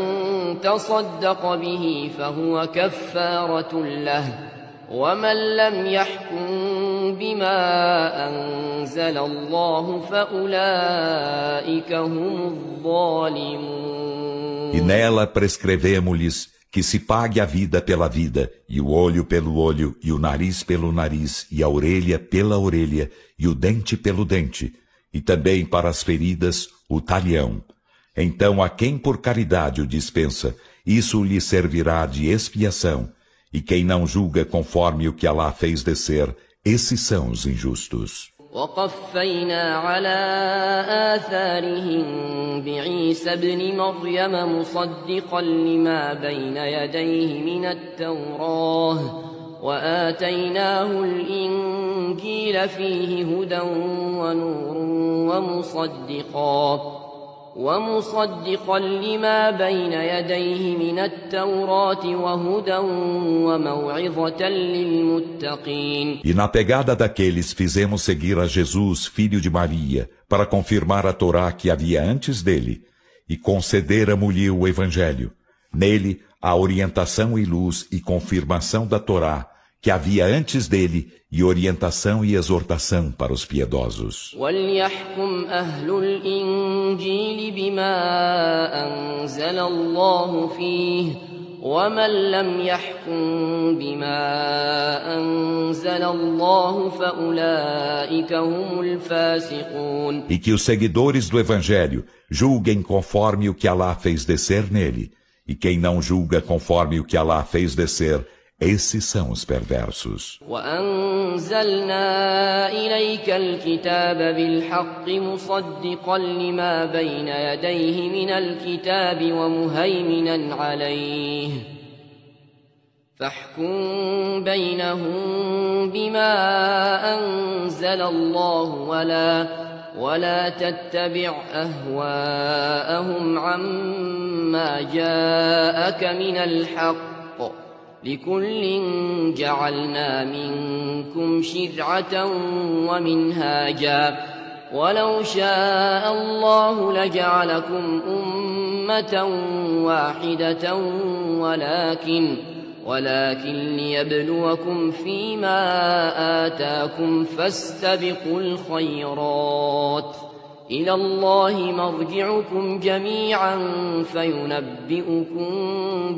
تصدق به فهو كفارة له ومن لم يحكم بما أنزل الله فأولئك هم الظالمون. E nela prescrevemo-lhes que se pague a vida pela vida, e o olho pelo olho, e o nariz pelo nariz, e a orelha pela orelha, e o dente pelo dente, e também para as feridas o talhão. Então a quem por caridade o dispensa, isso lhe servirá de expiação. E quem não julga conforme o que Alá fez descer, esses são os injustos. وقفينا على آثارهم بعيسى ابن مريم مصدقا لما بين يديه من التوراة وآتيناه الإنجيل فيه هدى ونور ومصدقا لما بين يديه من التوراة وهدى وموعظة للمتقين. E na pegada daqueles fizemos seguir a Jesus, filho de Maria, para confirmar a Torá que havia antes dele, e concederamo-lhe o Evangelho. Nele, a orientação e luz e confirmação da Torá, que havia antes dele, e orientação e exortação para os piedosos. وَلْيَحْكُمْ أَهْلُ الْإِنْجِيلِ بِمَا أَنزَلَ اللَّهُ فِيهِ وَمَنْ لَمْ يَحْكُمْ بِمَا أَنزَلَ اللَّهُ فَأُولَئِكَ هُمُ الْفَاسِقُونَ. E que os seguidores do Evangelho julguem conforme o que Alá fez descer nele, e quem não julga conforme o que Alá fez descer, esses são os perversos. وَأَنزَلْنَا إِلَيْكَ الْكِتَابَ بِالْحَقِّ مُصَدِّقًا لِمَا بَيْنَ يَدَيْهِ مِنَ الْكِتَابِ وَمُهَيْمِنًا عَلَيْهِ فَاحْكُم بَيْنَهُم بِمَا أَنزَلَ اللَّهُ وَلَا تَتَّبِعْ أَهْوَاءَهُمْ عَمَّا جَاءَكَ مِنَ الْحَقِّ لكل جعلنا منكم شرعة ومنهاجا ولو شاء الله لجعلكم أمة واحدة ولكن ليبلوكم فيما آتاكم فاستبقوا الخيرات إلى الله مرجعكم جميعا فينبئكم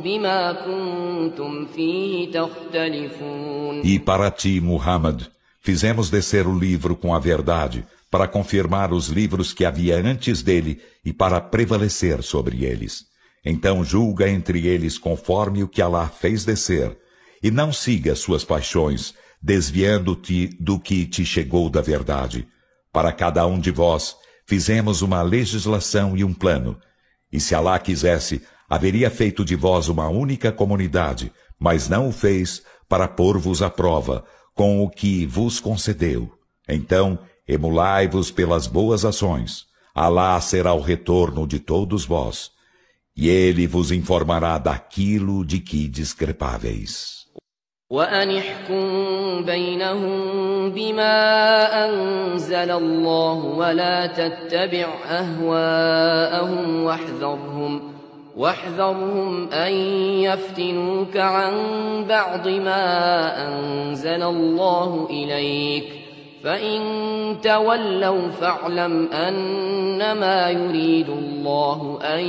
بما كنتم فيه تختلفون. E para ti, Muhammad, fizemos descer o livro com a verdade, para confirmar os livros que havia antes dele e para prevalecer sobre eles. Então julga entre eles conforme o que Alá fez descer, e não siga suas paixões, desviando-te do que te chegou da verdade. Para cada um de vós, fizemos uma legislação e um plano, e se Alá quisesse, haveria feito de vós uma única comunidade, mas não o fez para pôr-vos à prova com o que vos concedeu. Então, emulai-vos pelas boas ações. Alá será o retorno de todos vós, e Ele vos informará daquilo de que discrepáveis. وأن احكم بينهم بما أنزل الله ولا تتبع أهواءهم واحذرهم أن يفتنوك عن بعض ما أنزل الله إليك فإن تولوا فاعلم أنما يريد الله أن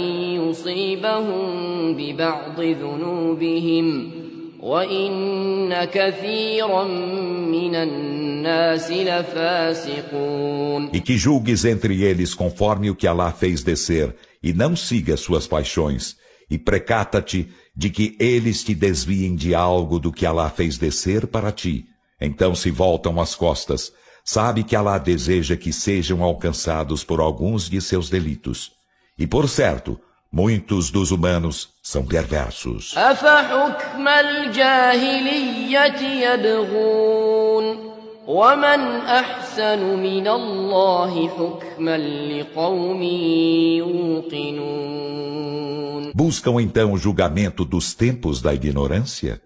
يصيبهم ببعض ذنوبهم وإن كثيرا من الناس لفاسقون. E que julgues entre eles conforme o que Alá fez descer, e não siga suas paixões, e precata-te de que eles te desviem de algo do que Alá fez descer para ti. Então se voltam as costas. Sabe que Alá deseja que sejam alcançados por alguns de seus delitos. E por certo, muitos dos humanos são perversos. أفحكم الجاهلية يبغون ومن أحسن من الله حكما لقوم يوقنون. Buscam então o julgamento dos tempos da ignorância?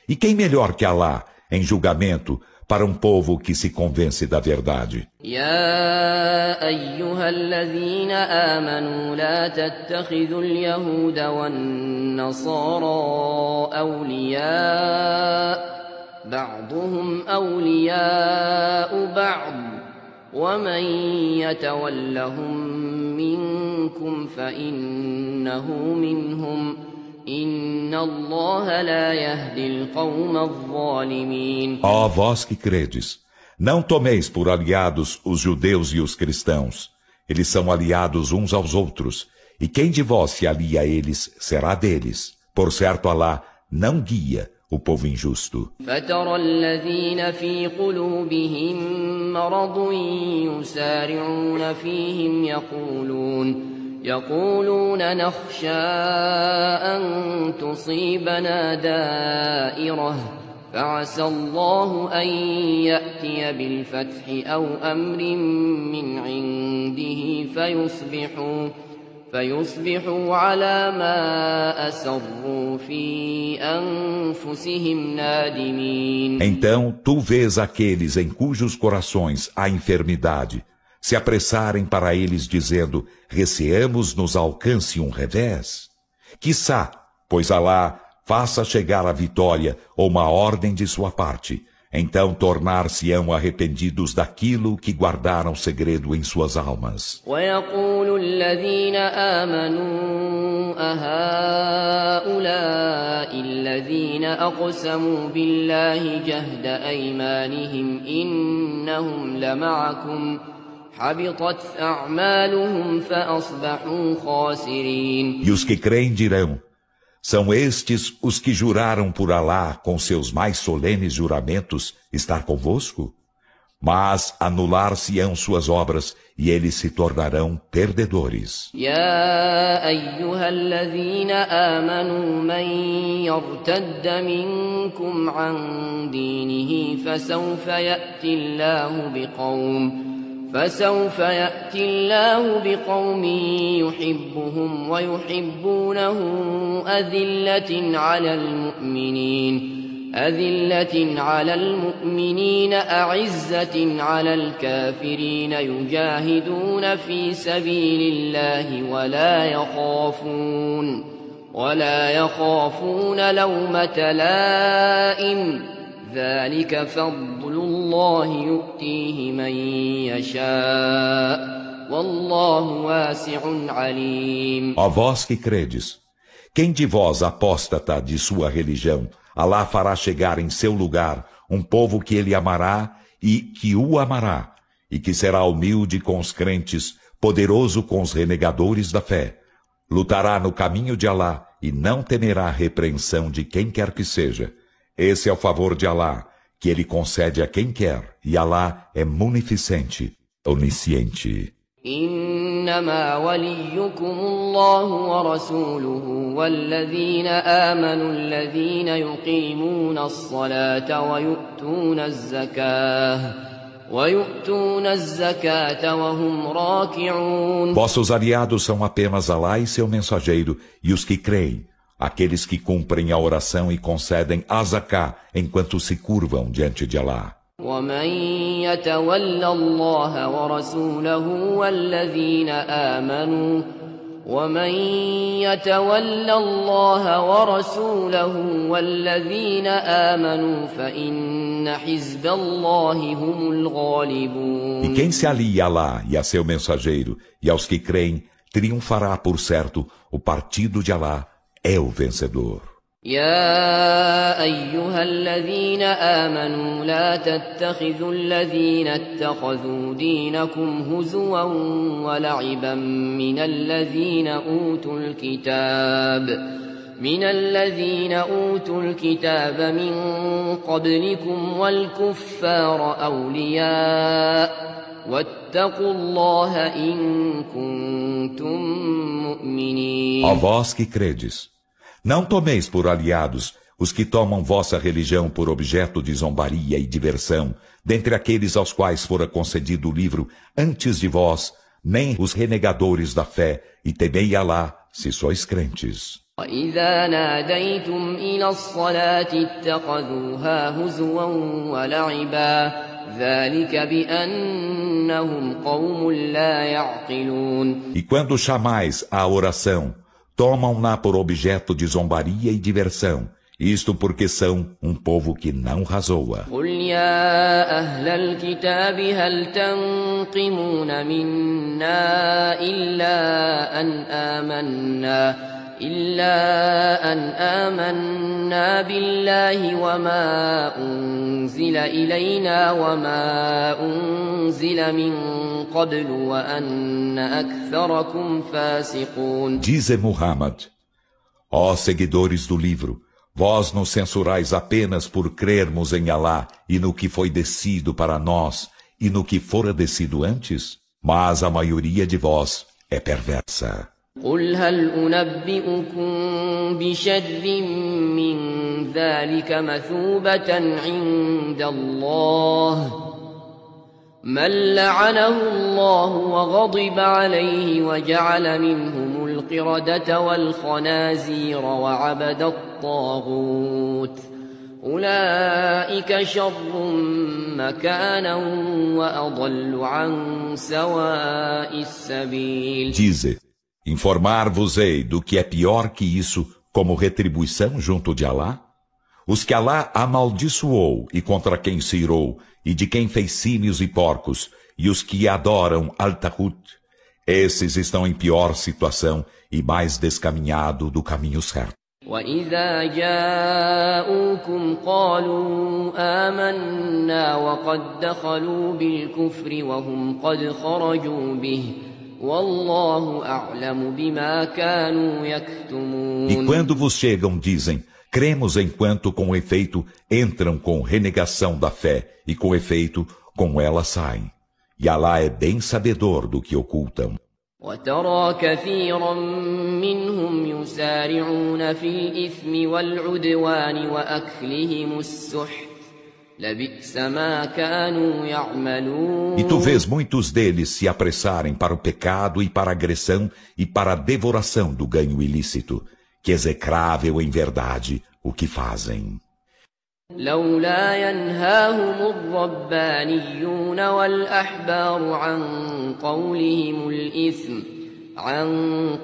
E quem melhor que Alá em julgamento para um povo que se convence da verdade? يا أيها الذين آمنوا لا تتخذوا اليهود والنصارى أولياء بعضهم أولياء بعض ومن يتولهم منكم فإنه منهم إن الله لا يهدي القوم الظالمين. Ó vós que credes, não tomeis por aliados os judeus e os cristãos. Eles são aliados uns aos outros, e quem de vós se alia a eles será deles. Por certo, Alá não guia o povo injusto. فترى الذين في قلوبهم مرض يسارعون فيهم يقولون نخشى أن تصيبنا دائرة فعسى الله أن يأتي بالفتح أو أمر من عنده فيصبحوا على ما أسروا في أنفسهم نادمين. Então tu vês aqueles em cujos corações há enfermidade se apressarem para eles dizendo, receamos nos alcance um revés? Quiçá, pois Alá faça chegar a vitória ou uma ordem de sua parte, então tornar-se-ão arrependidos daquilo que guardaram segredo em suas almas. ويقول الذين آمنوا أهؤلاء الذين أقسموا بالله جهد أيمانهم إنهم لمعكم حبطت أعمالهم فأصبحوا خاسرين. E os que creem dirão, são estes os que juraram por Alá com seus mais solenes juramentos estar convosco? Mas anular-se-ão suas obras e eles se tornarão perdedores. يا أيها الذين آمنوا من يرتد منكم عن دينه فسوف يأتي الله بقوم يحبهم ويحبونه أذلة على المؤمنين أعزة على الكافرين يجاهدون في سبيل الله ولا يخافون لومة لائم ذلك فضل الله يؤتيه من يشاء والله واسع عليم. Ó vós que credes, quem de vós apóstata de sua religião, Alá fará chegar em seu lugar um povo que ele amará e que o amará, e que será humilde com os crentes, poderoso com os renegadores da fé. Lutará no caminho de Alá e não temerá repreensão de quem quer que seja. Esse é o favor de Alá, que ele concede a quem quer, e Alá é munificente, onisciente. إنما وليكم الله ورسوله والذين آمنوا الذين يقيمون الصلاة ويؤتون الزكاة وهم راكعون. Vossos aliados são apenas Alá e seu mensageiro, e os que creem, aqueles que cumprem a oração e concedem a zaká enquanto se curvam diante de Alá. ومن يتول الله ورسوله والذين آمنوا ومن يتول الله ورسوله والذين آمنوا فإن حزب الله هم الغالبون. E quem se alia a Alá e a seu mensageiro e aos que creem, triunfará por certo, o partido de Alá é o vencedor. يا أيها الذين آمنوا لا تتخذوا الذين اتخذوا دينكم هزوا ولعبا من الذين أوتوا الكتاب من قبلكم والكفار أولياء واتقوا الله إن كنتم مؤمنين. Ó vós que credes, não tomeis por aliados os que tomam vossa religião por objeto de zombaria e diversão, dentre aqueles aos quais fora concedido o livro antes de vós, nem os renegadores da fé, e temei Alá, se sois crentes. وَإِذَا نَادَيْتُمْ إِلَى الصَّلَاةِ اتَّخَذُوهَا هُزُوًا وَلَعِبًا ذَلِكَ بِأَنَّهُمْ قَوْمٌ لَا يَعْقِلُونَ. E quando chamais à oração, tomam-na por objeto de zombaria e diversão, isto porque são um povo que não razoa. قُلْ يَا أَهْلَ الْكِتَابِ هَلْ تَنْقِمُونَ مِنَّا إِلَّا أَنْ آمَنَّا بِاللَّهِ وَمَا أُنْزِلَ إِلَيْنَا وَمَا أُنْزِلَ مِنْ قَبْلُ وَأَنَّ أَكْثَرَكُمْ فَاسِقُونَ. Dize Muhammad, ó seguidores do livro, vós nos censurais apenas por crermos em Alá e no que foi descido para nós e no que fora descido antes? Mas a maioria de vós é perversa. قُلْ هَلْ أُنَبِّئُكُم بِشَرٍّ مِّن ذَلِكَ مَثُوبَةً عِندَ اللَّهِ مَن لَّعَنَهُ اللَّهُ وَغَضِبَ عَلَيْهِ وَجَعَلَ مِنْهُمُ الْقِرَدَةَ وَالْخَنَازِيرَ وَعَبَدَ الطَّاغُوتَ أُولَٰئِكَ شَرٌّ مَّكَانًا وَأَضَلُّ عَن سَوَاءِ السَّبِيلِ. Dize, informar-vos-ei do que é pior que isso como retribuição junto de Alá? Os que Alá amaldiçoou e contra quem se irou, e de quem fez símios e porcos, e os que adoram Al-Tahut, esses estão em pior situação e mais descaminhado do caminho certo. وَإِذَا جَاءُوكُمْ قَالُوا آمَنَّا وَقَدْ دَخَلُوا بِالْكُفْرِ وَهُمْ قَدْ خَرَجُوا بِهِ وَاللَّهُ أَعْلَمُ بِمَا كَانُوا يَكْتُمُونَ. E quando vos chegam, dizem, cremos enquanto com efeito entram com renegação da fé e com efeito com ela saem. E Alá é bem sabedor do que ocultam. وَتَرَى كَثِيرًا مِّنْهُمْ يُسَارِعُونَ فِي الْإِثْمِ وَالْعُدْوَانِ وَأَكْلِهِمُ السُّحْتَ لَبِئْسَ مَا كَانُوا يَعْمَلُونَ. E tu vês muitos deles se apressarem para o pecado e para a agressão e para a devoração do ganho ilícito, que é execrável em verdade o que fazem. لولا ينهاهم الربانيون والأحبار عن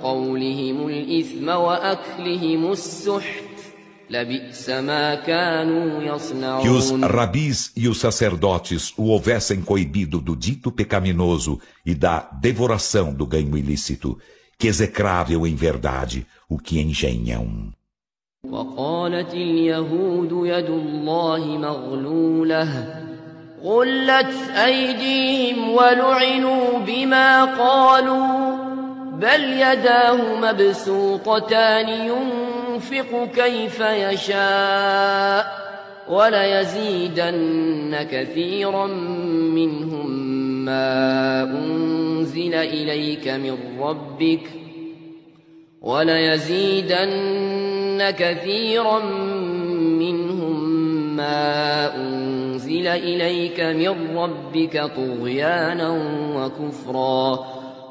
قولهم الإثم وأكلهم السحت لبئس ما كانوا يصنعون. Que os rabis e os sacerdotes o houvessem coibido do dito pecaminoso e da devoração do ganho ilícito, que é execrável em verdade o que engenham. وقالت اليهود يد الله مغلولة غلت أيديهم ولعنوا بما قالوا بل يداه مبسوطتان ينفق كيف يشاء وليزيدن كثيرا منهم ما أنزل إليك من ربك وليزيدن كثيرا منهم ما أنزل إليك من ربك طغيانا وكفرا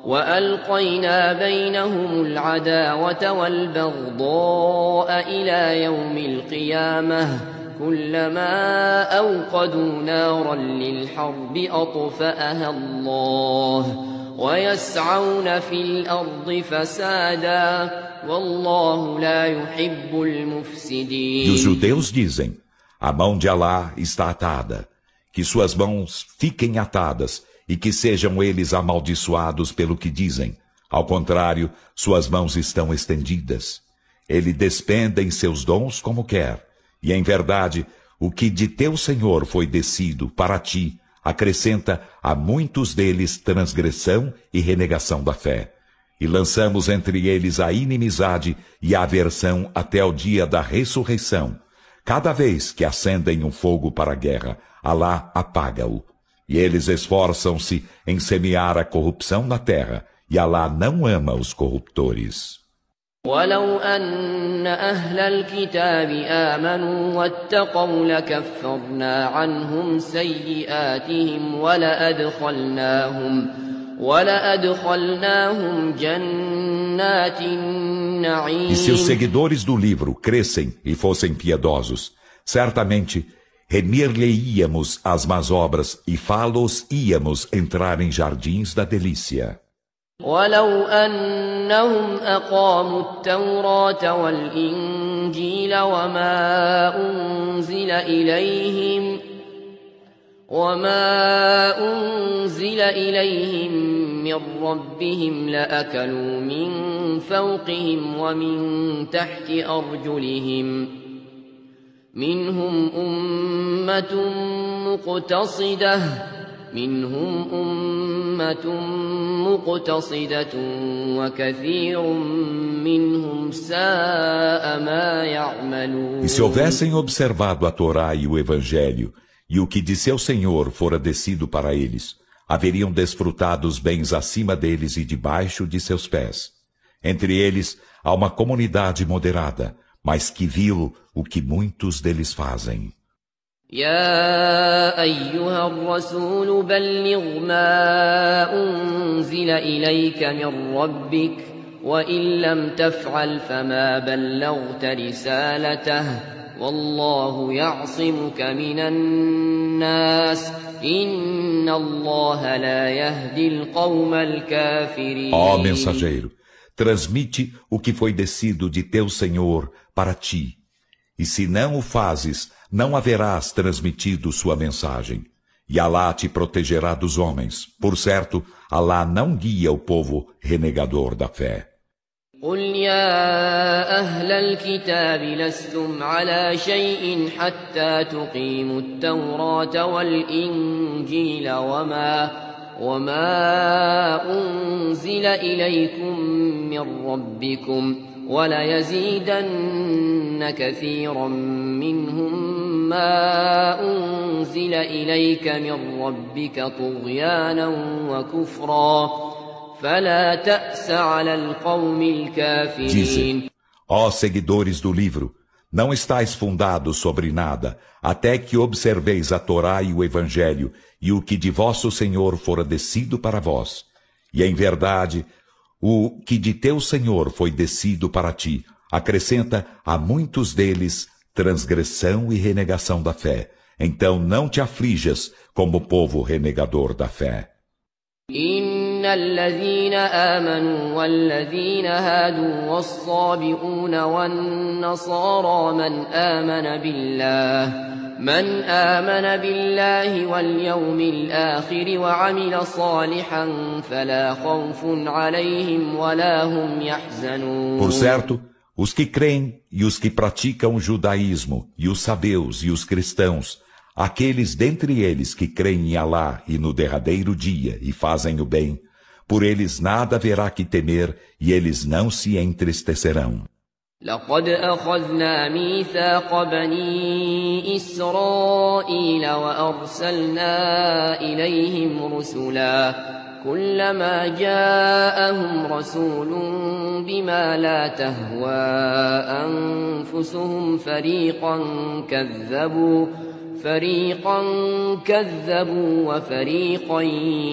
وألقينا بينهم العداوة والبغضاء إلى يوم القيامة كلما أوقدوا نارا للحرب أطفأها الله ويسعون في الأرض فسادا والله لا يحب المفسدين. E os judeus dizem: a mão de Alá está atada, que suas mãos fiquem atadas e que sejam eles amaldiçoados pelo que dizem. Ao contrário, suas mãos estão estendidas. Ele despende em seus dons como quer. E em verdade, o que de teu Senhor foi descido para ti, acrescenta a muitos deles transgressão e renegação da fé. E lançamos entre eles a inimizade e a aversão até o dia da ressurreição. Cada vez que acendem um fogo para a guerra, Alá apaga-o. E eles esforçam-se em semear a corrupção na terra, e Alá não ama os corruptores. ولو أن أهل الكتاب آمنوا واتقوا لكفرنا عنهم سيئاتهم ولأدخلناهم جنات النعيم. E se os seguidores do livro crescem e fossem piedosos, certamente remir-lhe-íamos as más obras e fá-los-íamos entrar em jardins da delícia. ولو أنهم أقاموا التوراة والإنجيل وما أنزل إليهم من ربهم لأكلوا من فوقهم ومن تحت أرجلهم منهم أمة مقتصدة وكثير منهم ساء ما يعملون. E se houvessem observado a Torá e o Evangelho, e o que de seu Senhor fora descido para eles, haveriam desfrutado os bens acima deles e debaixo de seus pés. Entre eles há uma comunidade moderada, mas que viu o que muitos deles fazem. يا أيها الرسول بلغ ما أنزل إليك من ربك وإن لم تفعل فما بلغت رسالته والله يعصمك من الناس إن الله لا يهدي القوم الكافرين. Ó mensageiro, transmite o que foi descido de teu Senhor para ti, e se não o fazes, não haverás transmitido sua mensagem. E Alá te protegerá dos homens. Por certo, Alá não guia o povo renegador da fé. قل يا أهل الكتاب لستم على شيء حتى تقيموا التوراة والإنجيل وما أنزل إليكم من ربكم وليزيدن كثيرا منهم ما أنزل إليك من ربك طغيانا وكفرا فلا تأس على القوم الكافرين. Dizem, ó seguidores do livro, não estáis fundados sobre nada, até que observeis a Torá e o Evangelho, e o que de vosso Senhor fora descido para vós. E em verdade, o que de teu Senhor foi descido para ti, acrescenta a muitos deles transgressão e renegação da fé. Então não te aflijas como povo renegador da fé. إن الذين آمنوا والذين هادوا والصابئون والنصارى من آمن بالله واليوم الآخر وعمل صالحا فلا خوف عليهم ولا هم يحزنون. Por certo, os que creem e os que praticam o judaísmo, e os sabeus e os cristãos, aqueles dentre eles que creem em Alá e no derradeiro dia e fazem o bem, por eles nada haverá que temer e eles não se entristecerão. لقد أخذنا ميثاق بني إسرائيل وأرسلنا إليهم رسلا كلما جاءهم رسول بما لا تهوى أنفسهم فريقا كذبوا وفريقا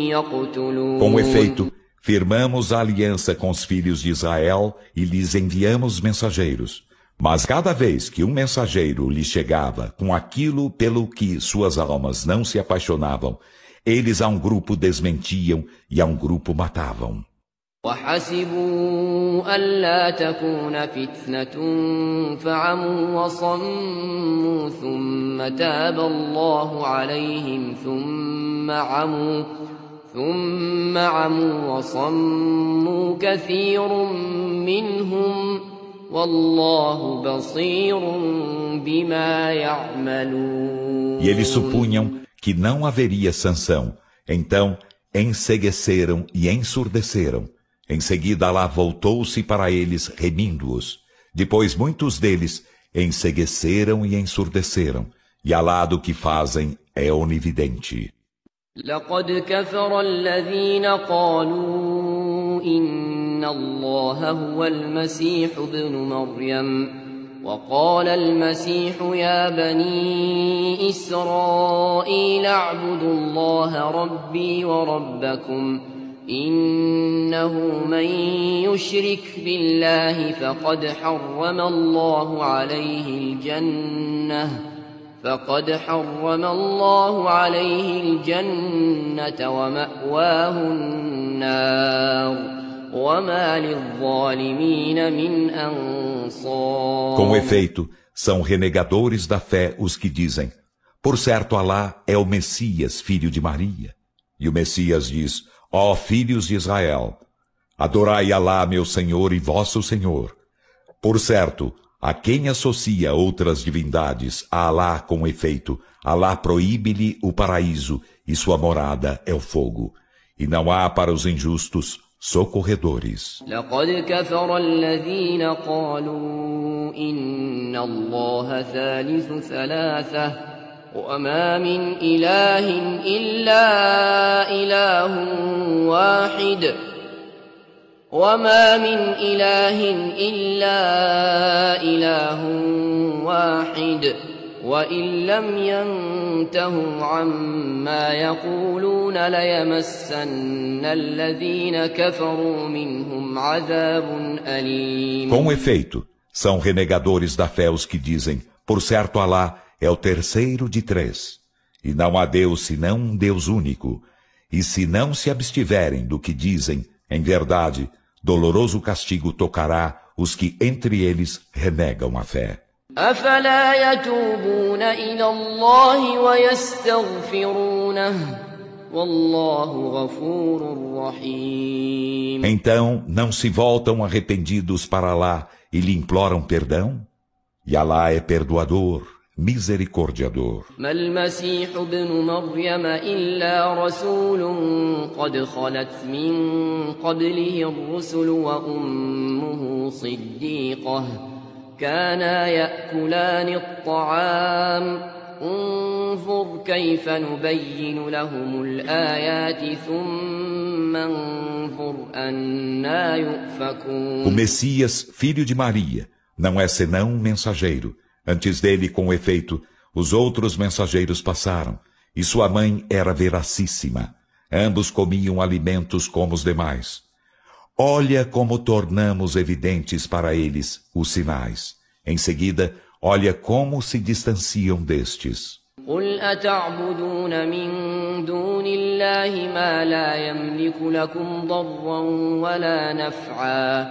يقتلون. Com efeito, firmamos a aliança com os filhos de Israel e lhes enviamos mensageiros. Mas cada vez que um mensageiro lhes chegava com aquilo pelo que suas almas não se apaixonavam, Eles a um grupo desmentiam e a um grupo matavam. وحسبوا ألا تكون فتنة فعموا وصموا ثم تاب الله عليهم ثم عموا وصموا كثير منهم والله بصير بما يعملون. E eles supunham que não haveria sanção, então encegueceram e ensurdeceram. Em seguida, Alá voltou-se para eles, remindo-os. Depois, muitos deles encegueceram e ensurdeceram. E Alá do que fazem é onividente. لقد كفر الذين قالوا إن الله هو المسيح ابن مريم وقال المسيح يا بني إسرائيل اعبدوا الله ربي وربكم إنه من يشرك بالله فقد حرم الله عليه الجنة ومأواه النار وما للظالمين من أنصار. Com efeito, são renegadores da fé os que dizem: por certo, Alá é o Messias, filho de Maria. E o Messias diz: ó filhos de Israel, adorai Alá, meu Senhor e vosso Senhor. Por certo, a quem associa outras divindades a Alá com efeito, Alá proíbe-lhe o paraíso e sua morada é o fogo. E não há para os injustos socorredores. لقد كفر الذين قالوا إن الله ثالث ثلاثة وما من إله إلا إله واحد وإن لم ينتهوا عما يقولون ليمسن الذين كفروا منهم عذاب أليم. Com efeito, são renegadores da fé os que dizem: por certo, Alá é o terceiro de três, e não há Deus senão um Deus único. E se não se abstiverem do que dizem, em verdade, doloroso castigo tocará os que entre eles renegam a fé. أفلا يتوبون إلى الله ويستغفرونه والله غفور رحيم. Então não se voltam arrependidos para Alá e lhe imploram perdão? E Alá é perdoador, misericordiador. ما المسيح ابن مريم إلا رسول قد خلت من قبله الرسل وأمه صديقة كانا يأكلان الطعام انظر كيف نبين لهم الآيات ثم انظر أنى يؤفكون. O Messias, filho de Maria, não é senão um mensageiro. Antes dele, com efeito, os outros mensageiros passaram, e sua mãe era veracíssima. Ambos comiam alimentos como os demais. Olha como tornamos evidentes para eles os sinais. Em seguida, olha como se distanciam destes. قل أتعبدون من دون الله ما لا يملك لكم ضرا ولا نفعا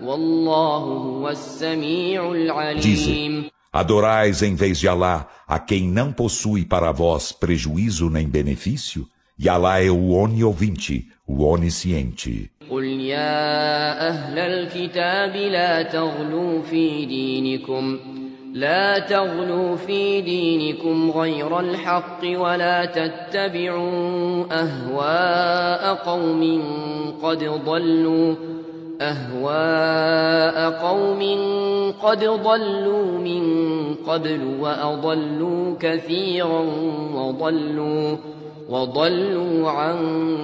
والله هو السميع العليم. Adorais em vez de Alá a quem não possui para vós prejuízo nem benefício? E Alá é o oniovinte, o onisciente. قل يا أهل الكتاب لا تغلوا في دينكم غير الحق ولا تتبعوا أهواء قوم قد ضلوا من قبل وأضلوا كثيرا وضلوا عن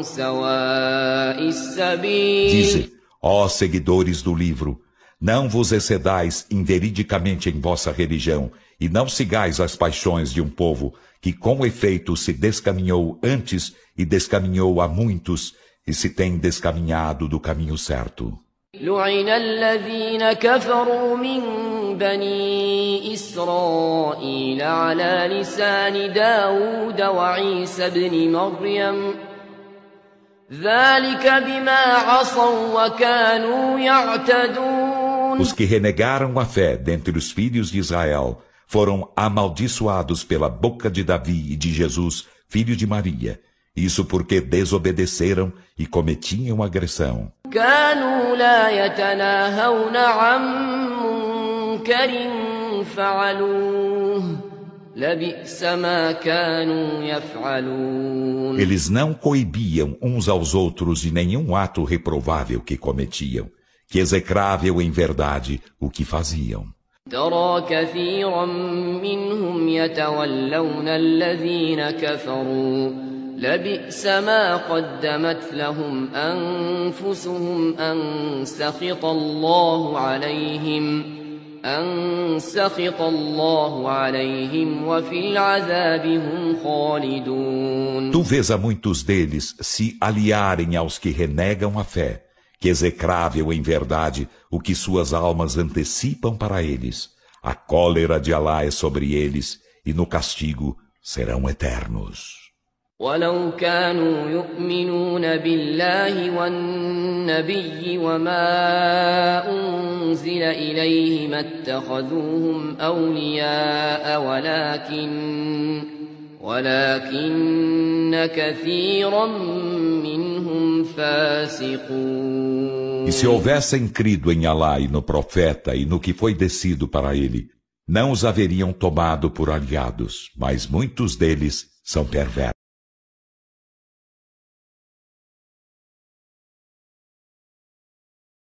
سواء السبيل. Dize, ó seguidores do livro, não vos excedais inveridicamente em vossa religião, e não sigais as paixões de um povo que com efeito se descaminhou antes e descaminhou a muitos, e se tem descaminhado do caminho certo. لعن الذين كفروا من بني إسرائيل على لسان داود وعيسى بن مريم ذلك بما عصوا وكانوا يعتدون. Os que renegaram a fé dentre os filhos de Israel foram amaldiçoados pela boca de Davi e de Jesus, filho de Maria. Isso porque desobedeceram e cometiam agressão. كانوا لا يتناهون عن منكر فعلوه لبئس ما كانوا يفعلون. Eles não coibiam uns aos outros de nenhum ato reprovável que cometiam. Que execrável em verdade o que faziam. ترى كثيرا منهم يتولون الذين كفروا لبئس ما قدمت لهم أنفسهم أن سخط الله عليهم وفي العذاب هم خالدون. Tu vês a muitos deles se aliarem aos que renegam a fé. Que execrável em verdade o que suas almas antecipam para eles. A cólera de Alá é sobre eles e no castigo serão eternos. ولو كانوا يؤمنون بالله والنبي وما أنزل إليه ما اتخذوهم أولياء ولكن كثيرا منهم فاسقون. E se houvessem crido em Alá e no profeta e no que foi descido para ele, não os haveriam tomado por aliados, mas muitos deles são perversos.